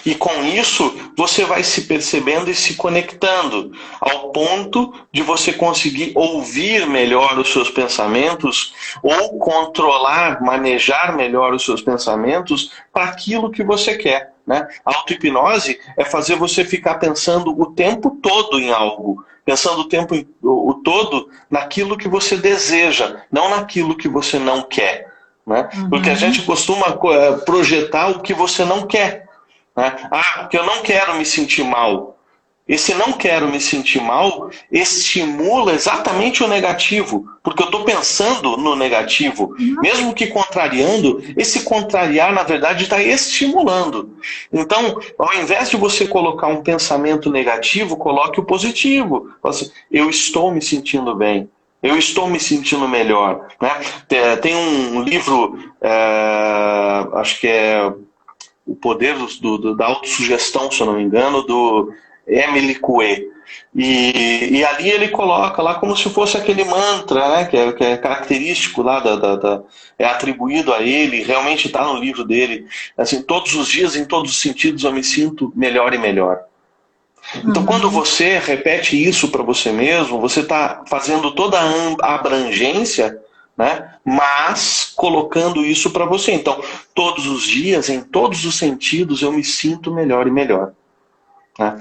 E com isso você vai se percebendo e se conectando ao ponto de você conseguir ouvir melhor os seus pensamentos ou controlar, manejar melhor os seus pensamentos para aquilo que você quer, né? A auto-hipnose é fazer você ficar pensando o tempo todo em algo, pensando o todo naquilo que você deseja, não naquilo que você não quer. Né? Porque a gente costuma projetar o que você não quer. Né? Porque eu não quero me sentir mal. Esse não quero me sentir mal estimula exatamente o negativo, porque eu estou pensando no negativo. Mesmo que contrariando, esse contrariar, na verdade, está estimulando. Então, ao invés de você colocar um pensamento negativo, coloque o positivo. Eu estou me sentindo bem. Eu estou me sentindo melhor. Né? Tem um livro, acho que é O Poder da Autossugestão, se eu não me engano, do Emily Coué. E ali ele coloca lá como se fosse aquele mantra, né, que é característico lá, é atribuído a ele, realmente está no livro dele. Assim, todos os dias, em todos os sentidos, eu me sinto melhor e melhor. Então, quando você repete isso para você mesmo, você está fazendo toda a abrangência, né? Mas colocando isso para você. Então, todos os dias, em todos os sentidos, eu me sinto melhor e melhor. Né?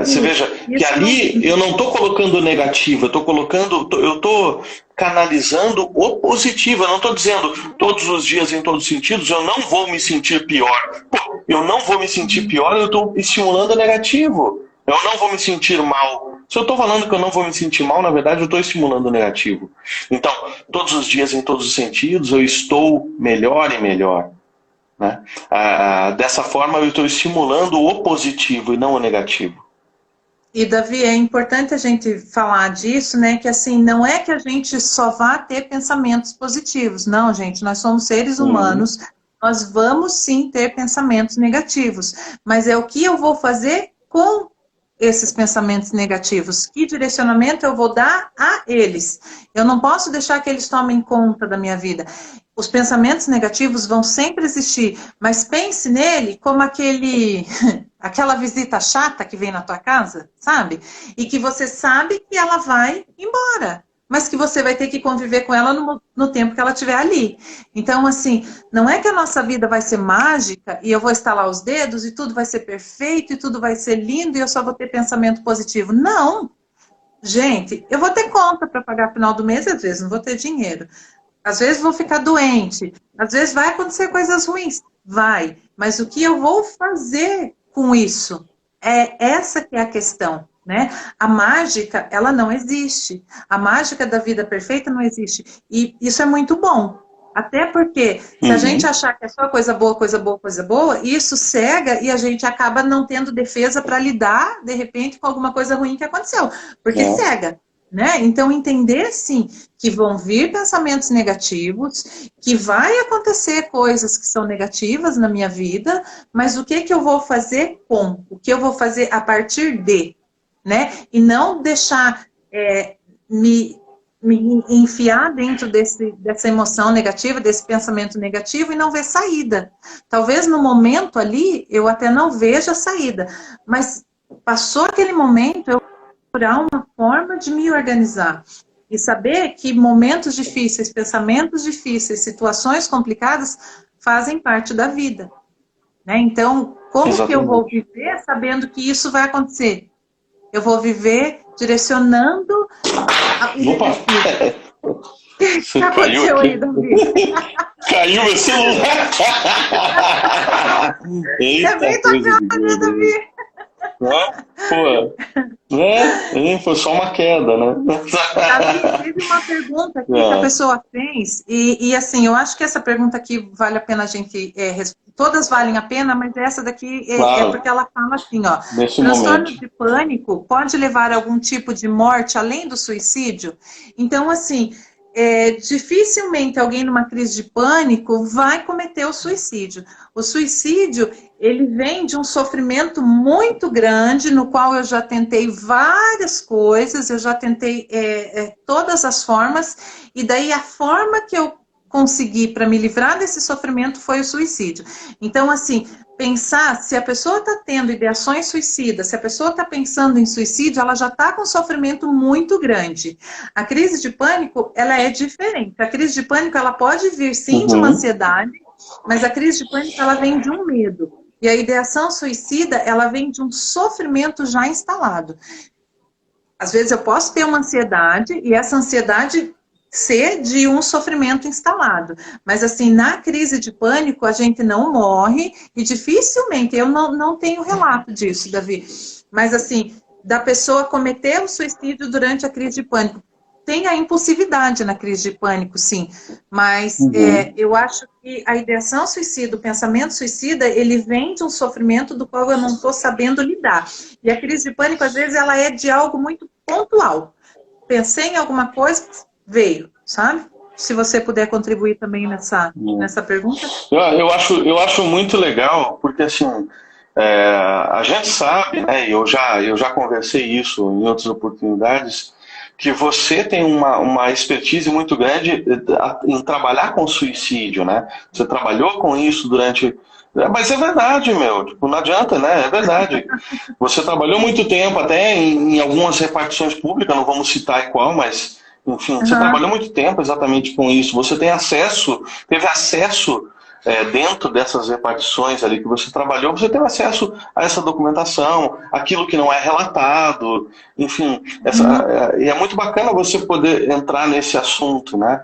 Você veja que ali eu não estou colocando o negativo, eu estou canalizando o positivo. Eu não estou dizendo todos os dias, em todos os sentidos, eu não vou me sentir pior. Pô, eu não vou me sentir pior, eu estou estimulando o negativo. Eu não vou me sentir mal. Se eu estou falando que eu não vou me sentir mal, na verdade eu estou estimulando o negativo. Então, todos os dias, em todos os sentidos, eu estou melhor e melhor. Né? Dessa forma, eu estou estimulando o positivo e não o negativo. E, Davi, é importante a gente falar disso, né? Que assim, não é que a gente só vá ter pensamentos positivos. Não, gente, nós somos seres humanos, nós vamos sim ter pensamentos negativos. Mas é o que eu vou fazer com esses pensamentos negativos, que direcionamento eu vou dar a eles. Eu não posso deixar que eles tomem conta da minha vida. Os pensamentos negativos vão sempre existir, mas pense nele como aquela visita chata que vem na tua casa, sabe? E que você sabe que ela vai embora, mas que você vai ter que conviver com ela no tempo que ela estiver ali. Então, assim, não é que a nossa vida vai ser mágica e eu vou estalar os dedos e tudo vai ser perfeito e tudo vai ser lindo e eu só vou ter pensamento positivo. Não! Gente, eu vou ter conta para pagar no final do mês e às vezes não vou ter dinheiro. Às vezes vou ficar doente, às vezes vai acontecer coisas ruins. Vai, mas o que eu vou fazer com isso? É essa que é a questão. Né? A mágica, ela não existe. A mágica da vida perfeita não existe. E isso é muito bom. Até porque, se a gente achar que é só coisa boa, coisa boa, coisa boa, isso cega e a gente acaba não tendo defesa para lidar, de repente, com alguma coisa ruim que aconteceu. Porque cega. Né? Então, entender, sim, que vão vir pensamentos negativos, que vai acontecer coisas que são negativas na minha vida, mas o que eu vou fazer com? O que eu vou fazer a partir de? Né? E não deixar me enfiar dentro dessa emoção negativa, desse pensamento negativo e não ver saída. Talvez no momento ali eu até não veja a saída, mas passou aquele momento, eu vou procurar uma forma de me organizar e saber que momentos difíceis, pensamentos difíceis, situações complicadas fazem parte da vida. Né? Então, como que eu vou viver sabendo que isso vai acontecer? Eu vou viver direcionando Opa! O que aconteceu aí, Davi? Caiu meu celular! Eita, é bem tua cara, né, Davi? Pô, Foi só uma queda, né? Davi, teve uma pergunta aqui que a pessoa fez, e assim, eu acho que essa pergunta aqui vale a pena a gente todas valem a pena, mas essa daqui é Claro, porque ela fala assim, ó, nesse transtorno momento. de pânico pode levar a algum tipo de morte além do suicídio? Então, assim, dificilmente alguém numa crise de pânico vai cometer o suicídio. O suicídio, ele vem de um sofrimento muito grande, no qual eu já tentei várias coisas, eu já tentei todas as formas, e daí a forma que eu consegui para me livrar desse sofrimento foi o suicídio. Então, assim, pensar se a pessoa está tendo ideações suicidas, se a pessoa está pensando em suicídio, ela já está com um sofrimento muito grande. A crise de pânico, ela é diferente. A crise de pânico, ela pode vir sim de uma ansiedade, mas a crise de pânico, ela vem de um medo. E a ideação suicida, ela vem de um sofrimento já instalado. Às vezes eu posso ter uma ansiedade e essa ansiedade ser de um sofrimento instalado. Mas assim, na crise de pânico, a gente não morre e dificilmente, eu não tenho relato disso, Davi, mas assim, da pessoa cometer o suicídio durante a crise de pânico. Tem a impulsividade na crise de pânico, sim, mas eu acho que a ideação suicida, o pensamento suicida, ele vem de um sofrimento do qual eu não estou sabendo lidar. E a crise de pânico, às vezes, ela é de algo muito pontual. Pensei em alguma coisa, veio, sabe? Se você puder contribuir também nessa pergunta. Eu acho muito legal, porque assim, a gente sabe, né, e eu já conversei isso em outras oportunidades, que você tem uma expertise muito grande em trabalhar com suicídio, né? Você trabalhou com isso durante. Mas é verdade, meu, tipo, não adianta, né? É verdade. Você trabalhou muito tempo, até em algumas repartições públicas, não vamos citar qual, mas, enfim, você trabalhou muito tempo exatamente com isso. Você tem acesso, teve acesso dentro dessas repartições ali que você trabalhou, você teve acesso a essa documentação, aquilo que não é relatado, enfim, e é muito bacana você poder entrar nesse assunto, né?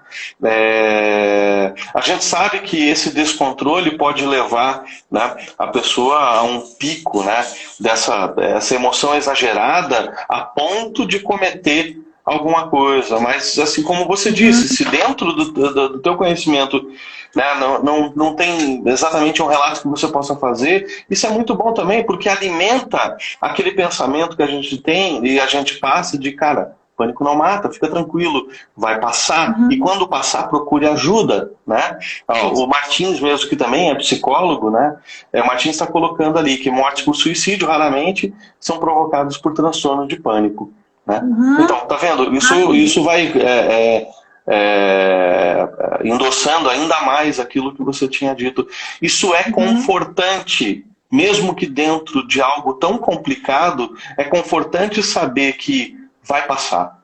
A gente sabe que esse descontrole pode levar, né, a pessoa a um pico, né, essa emoção exagerada a ponto de cometer alguma coisa, mas assim como você disse, se dentro do teu conhecimento, né, não tem exatamente um relato que você possa fazer, isso é muito bom também, porque alimenta aquele pensamento que a gente tem e a gente passa de, cara, pânico não mata, fica tranquilo, vai passar, e quando passar, procure ajuda, né? O Martins mesmo, que também é psicólogo, né? O Martins está colocando ali que mortes por suicídio raramente são provocadas por transtorno de pânico, né? Então, tá vendo? Isso vai endossando ainda mais aquilo que você tinha dito. Isso é confortante, mesmo que dentro de algo tão complicado, é confortante saber que vai passar.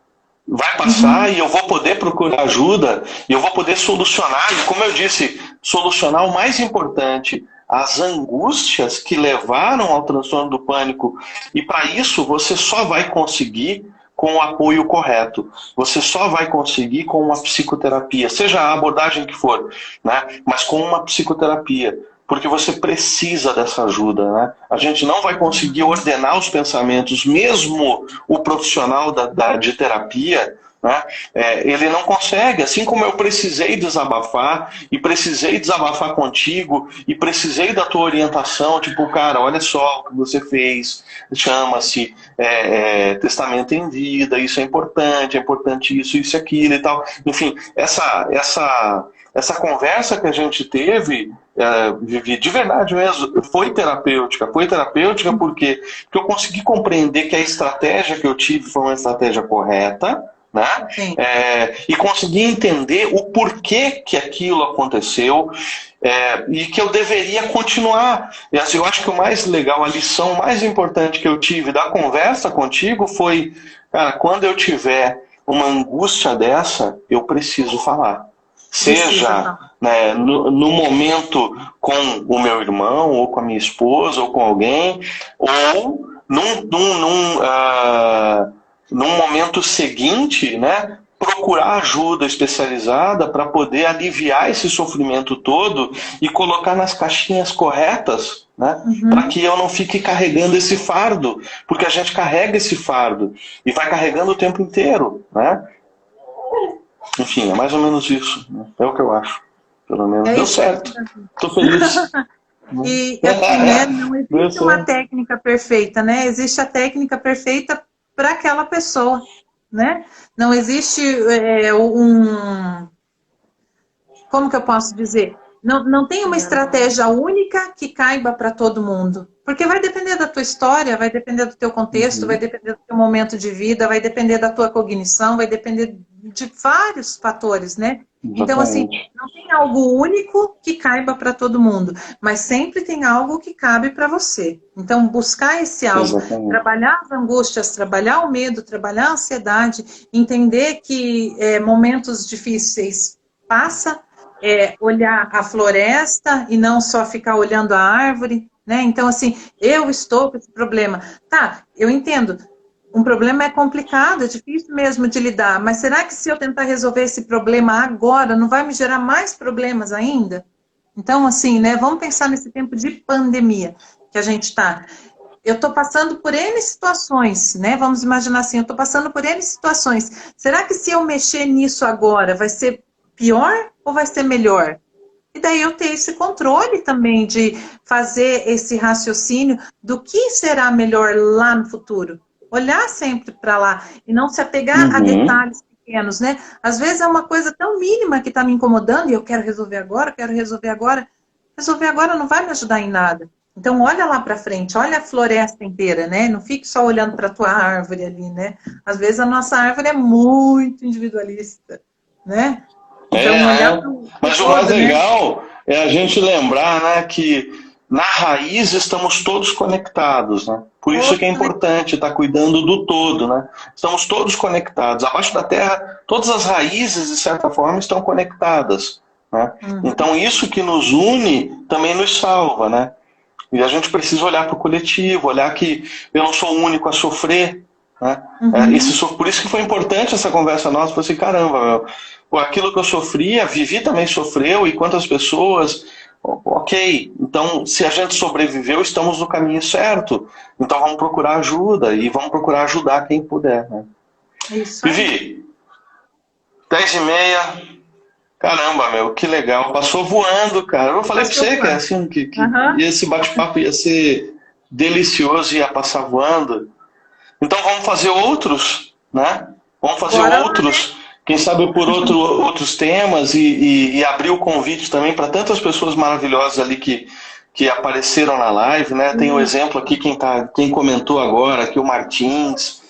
Vai passar e eu vou poder procurar ajuda e eu vou poder solucionar, e como eu disse, solucionar o mais importante, as angústias que levaram ao transtorno do pânico. E para isso você só vai conseguir com o apoio correto. Você só vai conseguir com uma psicoterapia, seja a abordagem que for, né? Mas com uma psicoterapia. Porque você precisa dessa ajuda, né? A gente não vai conseguir ordenar os pensamentos, mesmo o profissional de terapia, né? Ele não consegue, assim como eu precisei desabafar, e precisei desabafar contigo, e precisei da tua orientação, tipo, cara, olha só o que você fez, chama-se testamento em vida, isso é importante isso e aquilo e tal. Enfim, essa conversa que a gente teve, Vivi, de verdade mesmo, foi terapêutica. Foi terapêutica porque eu consegui compreender que a estratégia que eu tive foi uma estratégia correta, né? E consegui entender o porquê que aquilo aconteceu, e que eu deveria continuar. E assim, eu acho que o mais legal, a lição mais importante que eu tive da conversa contigo foi, cara, quando eu tiver uma angústia dessa, eu preciso falar. Seja, né, no momento com o meu irmão, ou com a minha esposa, ou com alguém, ou num momento seguinte, né, procurar ajuda especializada para poder aliviar esse sofrimento todo e colocar nas caixinhas corretas, né? Para que eu não fique carregando esse fardo, porque a gente carrega esse fardo e vai carregando o tempo inteiro, né? Enfim, é mais ou menos isso, né? É o que eu acho. Pelo menos deu certo. Estou feliz. E assim, né, não existe uma técnica perfeita, né? Existe a técnica perfeita para aquela pessoa, né? Não existe como que eu posso dizer? Não tem uma estratégia única que caiba para todo mundo. Porque vai depender da tua história, vai depender do teu contexto, vai depender do teu momento de vida, vai depender da tua cognição, vai depender de vários fatores, né? Então, assim, não tem algo único que caiba para todo mundo, mas sempre tem algo que cabe para você. Então, buscar esse algo, trabalhar as angústias, trabalhar o medo, trabalhar a ansiedade, entender que momentos difíceis passam, olhar a floresta e não só ficar olhando a árvore, né? Então, assim, eu estou com esse problema. Tá, eu entendo. Um problema é complicado, é difícil mesmo de lidar, mas será que se eu tentar resolver esse problema agora, não vai me gerar mais problemas ainda? Então, assim, né, vamos pensar nesse tempo de pandemia que a gente está. Eu estou passando por N situações, né? Vamos imaginar assim, eu estou passando por N situações. Será que se eu mexer nisso agora, vai ser pior ou vai ser melhor? E daí eu ter esse controle também de fazer esse raciocínio do que será melhor lá no futuro. Olhar sempre para lá e não se apegar a detalhes pequenos, né? Às vezes é uma coisa tão mínima que está me incomodando e eu quero resolver agora, quero resolver agora. Resolver agora não vai me ajudar em nada. Então olha lá para frente, olha a floresta inteira, né? Não fique só olhando para a tua árvore ali, né? Às vezes a nossa árvore é muito individualista, né? Então, mas o mais legal é a gente lembrar, né, que na raiz estamos todos conectados, né? Por isso que é importante estar cuidando do todo, né? Estamos todos conectados. Abaixo da terra, todas as raízes, de certa forma, estão conectadas, né? Então isso que nos une também nos salva, né? E a gente precisa olhar para o coletivo, olhar que eu não sou o único a sofrer, né? Por isso que foi importante essa conversa nossa. Falei assim, caramba, meu, aquilo que eu sofri, a Vivi também sofreu, e quantas pessoas... Ok, então se a gente sobreviveu, estamos no caminho certo. Então vamos procurar ajuda e vamos procurar ajudar quem puder, né? Isso. Vivi, 10h30, caramba, meu, que legal. Passou voando, cara. Eu falei pra você que é assim, que esse bate-papo ia ser delicioso, ia passar voando. Então vamos fazer outros, né? Vamos fazer outros. Quem sabe por outros temas e abrir o convite também para tantas pessoas maravilhosas ali que apareceram na live, né? Tem um exemplo aqui, quem comentou agora, aqui o Martins,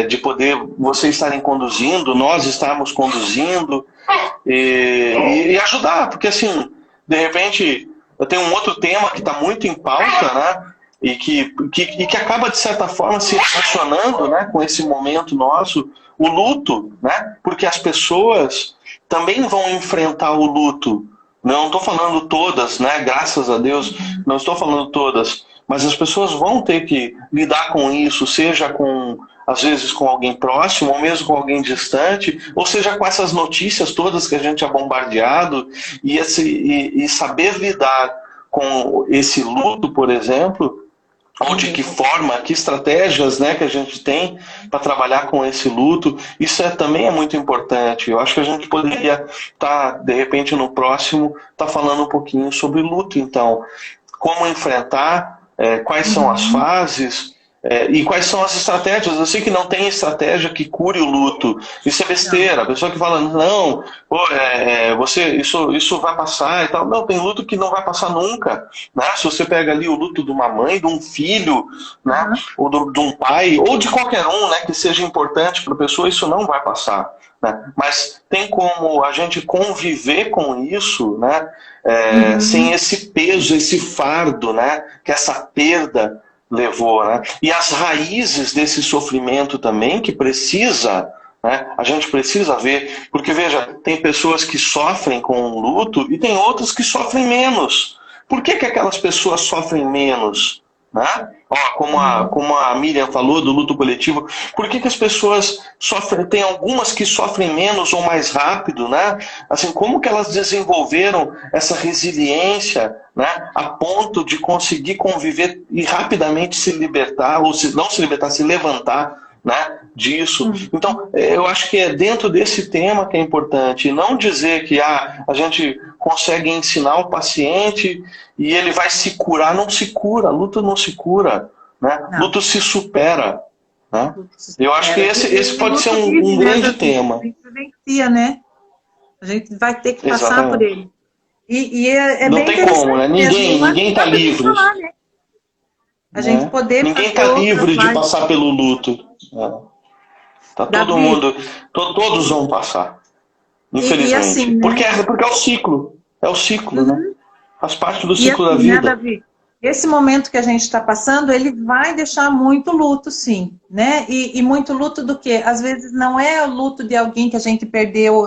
de poder vocês estarem conduzindo, nós estarmos conduzindo e ajudar, porque assim, de repente, eu tenho um outro tema que está muito em pauta, né? E que acaba, de certa forma, se relacionando, né, com esse momento nosso, o luto, né? Porque as pessoas também vão enfrentar o luto. Não estou falando todas, né? Graças a Deus, não estou falando todas. Mas as pessoas vão ter que lidar com isso, seja às vezes com alguém próximo, ou mesmo com alguém distante, ou seja com essas notícias todas que a gente é bombardeado, e saber lidar com esse luto, por exemplo, ou de que forma, que estratégias, né, que a gente tem para trabalhar com esse luto, isso também é muito importante. Eu acho que a gente poderia estar, de repente, no próximo, falando um pouquinho sobre luto, então. Como enfrentar, quais são as fases, e quais são as estratégias. Eu sei que não tem estratégia que cure o luto. Isso é besteira. A pessoa que fala, não, isso vai passar e tal. Não, tem luto que não vai passar nunca. Né? Se você pega ali o luto de uma mãe, de um filho, né? Ou de um pai, ou de qualquer um, né, que seja importante para a pessoa, isso não vai passar. Né? Mas tem como a gente conviver com isso, né? Sem esse peso, esse fardo, né? Que essa perda levou, né? E as raízes desse sofrimento também que precisa, né? A gente precisa ver, porque veja, tem pessoas que sofrem com o luto e tem outras que sofrem menos. Por que aquelas pessoas sofrem menos? né? Ó, como a Miriam falou do luto coletivo, por que as pessoas sofrem? Tem algumas que sofrem menos ou mais rápido, né? Assim, como que elas desenvolveram essa resiliência, né? A ponto de conseguir conviver e rapidamente se libertar, ou se não se libertar, se levantar, né, disso. Então, eu acho que é dentro desse tema que é importante, não dizer que a gente consegue ensinar o paciente e ele vai se curar. Não se cura, luto não se cura, né? Não. Luto se supera, né? Luto se Eu acho que supera. esse pode ser Luto um vive, né, grande Davi? tema. A gente vivencia, né? A gente vai ter que passar por Exatamente. ele. E é Não bem tem como, né? interessante mesmo. Eu acho Ninguém que está dá pra gente livre, falar, né? A gente né? poder Ninguém fazer está outras livre de lives passar pelo luto, né? Tá todo Davi. mundo, todos vão passar, E assim, infelizmente. né? Porque é o ciclo. É o ciclo, né? Uhum. Faz parte do E ciclo da assim, né, vida. Davi? Esse momento que a gente está passando, ele vai deixar muito luto, sim, né? E muito luto do quê? Às vezes não é o luto de alguém que a gente perdeu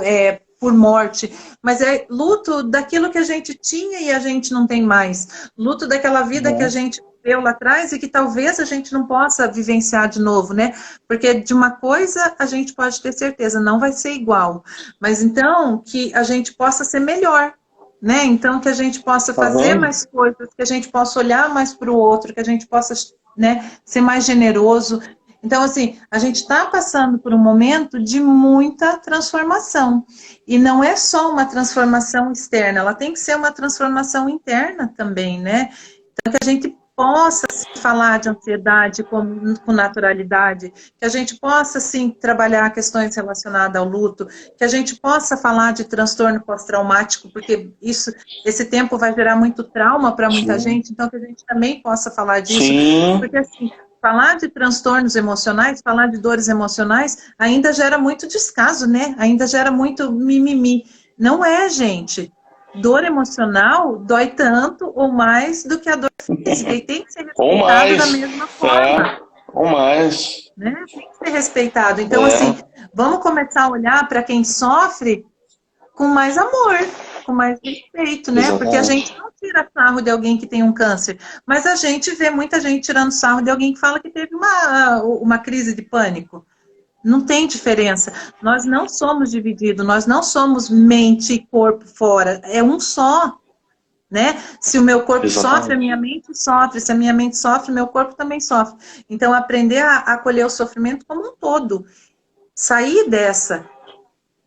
por morte, mas é luto daquilo que a gente tinha e a gente não tem mais. Luto daquela vida que a gente viveu lá atrás e que talvez a gente não possa vivenciar de novo, né? Porque de uma coisa a gente pode ter certeza, não vai ser igual. Mas então que a gente possa ser melhor, né? Então, que a gente possa Tá fazer vendo? mais coisas, que a gente possa olhar mais para o outro, que a gente possa, né, ser mais generoso. Então, assim, a gente está passando por um momento de muita transformação. E não é só uma transformação externa, ela tem que ser uma transformação interna também, né? Então, que a gente possa falar de ansiedade com naturalidade, que a gente possa, sim, trabalhar questões relacionadas ao luto, que a gente possa falar de transtorno pós-traumático, porque esse tempo vai gerar muito trauma para muita Sim. gente, então que a gente também possa falar disso, Sim. porque, assim, falar de transtornos emocionais, falar de dores emocionais, ainda gera muito descaso, né? Ainda gera muito mimimi. Não é, gente. Dor emocional dói tanto ou mais do que a dor física e tem que ser Ou respeitado da mais. mesma forma, Ou mais. né? Tem que ser respeitado. Então, assim, É, vamos começar a olhar para quem sofre com mais amor, com mais respeito, né? Porque a gente exatamente. não tira sarro de alguém que tem um câncer, mas a gente vê muita gente tirando sarro de alguém que fala que teve uma crise de pânico. Não tem diferença. Nós não somos divididos, nós não somos mente e corpo fora. É um só, né? Se o meu corpo sofre, a Exatamente. minha mente sofre. Se a minha mente sofre, o meu corpo também sofre. Então, aprender a acolher o sofrimento como um todo. Sair dessa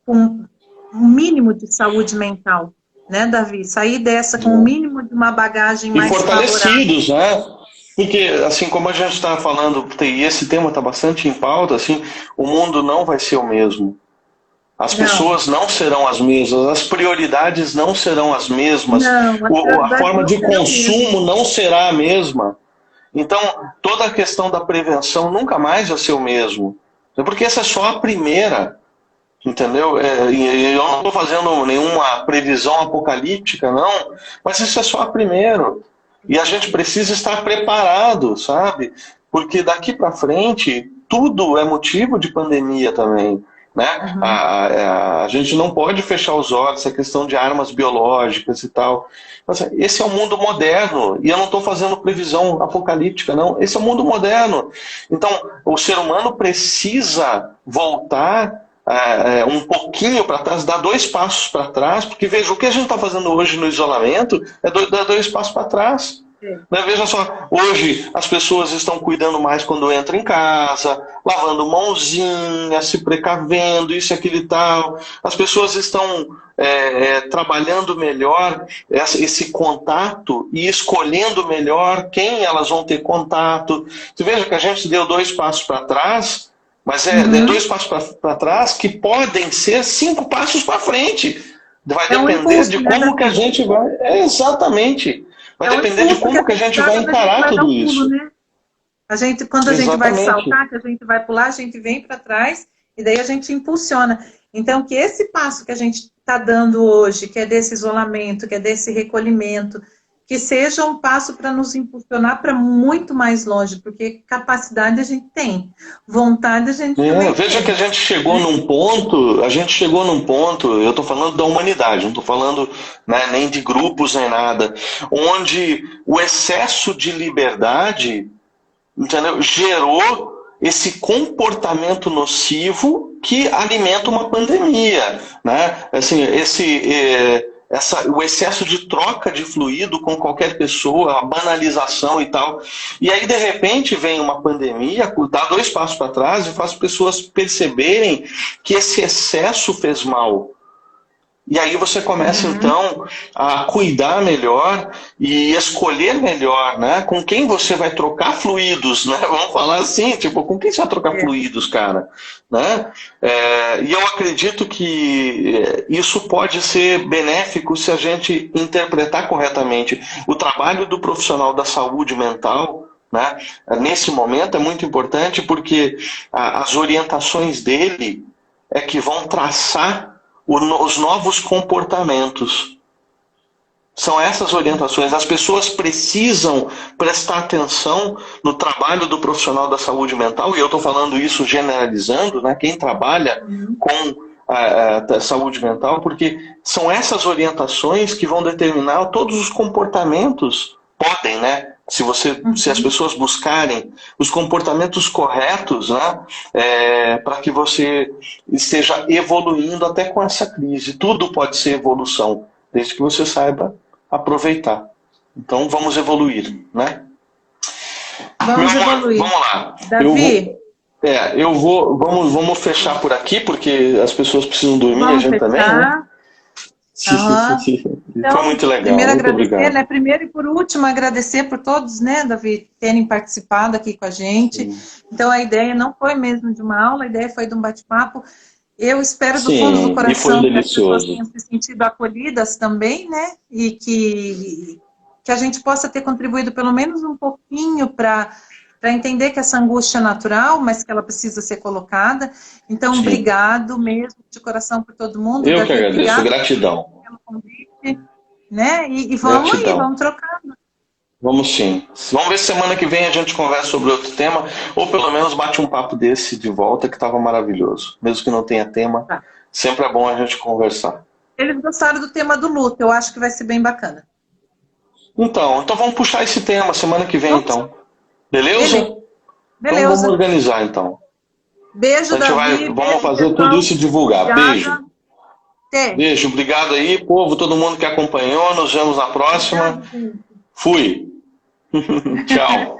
com um mínimo de saúde mental, né, Davi? Sair dessa com um mínimo de uma bagagem E mais favorável. fortalecidos, né? Porque, assim, como a gente está falando, e esse tema está bastante em pauta, assim, o mundo não vai ser o mesmo. As Não, pessoas não serão as mesmas, as prioridades não serão as mesmas, não, as a prioridades forma não de serão mesmo. consumo não será a mesma. Então, toda a questão da prevenção nunca mais vai ser o mesmo. Porque essa é só a primeira, entendeu? E eu não estou fazendo nenhuma previsão apocalíptica, não, mas isso é só a primeira. E a gente precisa estar preparado, sabe? Porque daqui para frente, tudo é motivo de pandemia também. Né? Uhum. A gente não pode fechar os olhos, essa questão de armas biológicas e tal. Mas, esse é o mundo moderno, e eu não estou fazendo previsão apocalíptica, não. Esse é o mundo moderno. Então, o ser humano precisa voltar um pouquinho para trás, dar 2 passos para trás, porque veja, o que a gente está fazendo hoje no isolamento é dar 2 passos para trás. É. Né? Veja só, hoje as pessoas estão cuidando mais quando entram em casa, lavando mãozinha, se precavendo, isso, aquilo e tal. As pessoas estão trabalhando melhor esse contato e escolhendo melhor quem elas vão ter contato. Você veja que a gente deu 2 passos para trás, mas é 2 passos para trás que podem ser 5 passos para frente. Vai É um depender impulso, de né, como que a Davi? gente vai. Exatamente. Vai É um depender de impulso que a como que a gente gente dá vai quando a gente encarar vai dar tudo um pulo, isso. né? Quando a gente vai Exatamente. saltar, que a gente vai pular, a gente vem para trás e daí a gente impulsiona. Então, que esse passo que a gente está dando hoje, que é desse isolamento, que é desse recolhimento, que seja um passo para nos impulsionar para muito mais longe, porque capacidade a gente tem, vontade a gente também Veja tem. que a gente chegou num ponto, eu estou falando da humanidade, não estou falando, né, nem de grupos nem nada, onde o excesso de liberdade, entendeu, gerou esse comportamento nocivo que alimenta uma pandemia, né? Assim, o excesso de troca de fluido com qualquer pessoa, a banalização e tal. E aí, de repente, vem uma pandemia, dá 2 passos para trás e faz as pessoas perceberem que esse excesso fez mal. E aí você começa, então, a cuidar melhor e escolher melhor, né? Com quem você vai trocar fluidos, né? Vamos falar assim, tipo, com quem você vai trocar fluidos, cara? Né? E eu acredito que isso pode ser benéfico se a gente interpretar corretamente. O trabalho do profissional da saúde mental, né, nesse momento é muito importante porque as orientações dele é que vão traçar os novos comportamentos. São essas orientações. As pessoas precisam prestar atenção no trabalho do profissional da saúde mental, e eu estou falando isso generalizando, né? Quem trabalha com a saúde mental, porque são essas orientações que vão determinar todos os comportamentos. Podem, né? Se as pessoas buscarem os comportamentos corretos, né, para que você esteja evoluindo até com essa crise. Tudo pode ser evolução, desde que você saiba aproveitar. Então vamos evoluir, né? Vamos evoluir. Vamos lá. Davi. Vamos fechar por aqui, porque as pessoas precisam dormir, a gente também, né? Então, foi muito legal. Primeiro muito agradecer, obrigado. né? Primeiro e por último, agradecer por todos, né, Davi, terem participado aqui com a gente. Sim. Então, a ideia não foi mesmo de uma aula, a ideia foi de um bate-papo. Eu espero do fundo do coração que as pessoas tenham se sentido acolhidas também, né? E que a gente possa ter contribuído pelo menos um pouquinho para entender que essa angústia é natural, mas que ela precisa ser colocada. Então, obrigado mesmo, de coração, por todo mundo. Eu que agradeço, gratidão. Pelo convite, né? E vamos gratidão. Aí, vamos trocando. Vamos sim. Vamos ver se semana que vem a gente conversa sobre outro tema, ou pelo menos bate um papo desse de volta, que estava maravilhoso. Mesmo que não tenha tema, sempre é bom a gente conversar. Eles gostaram do tema do luto, eu acho que vai ser bem bacana. Então vamos puxar esse tema semana que vem, então. Beleza? Beleza. Então vamos organizar, então. Beijo, Davi. Vamos fazer pessoal. Tudo isso e divulgar. Obrigada. Beijo. Beijo, obrigado aí, povo, todo mundo que acompanhou. Nos vemos na próxima. Fui. Tchau.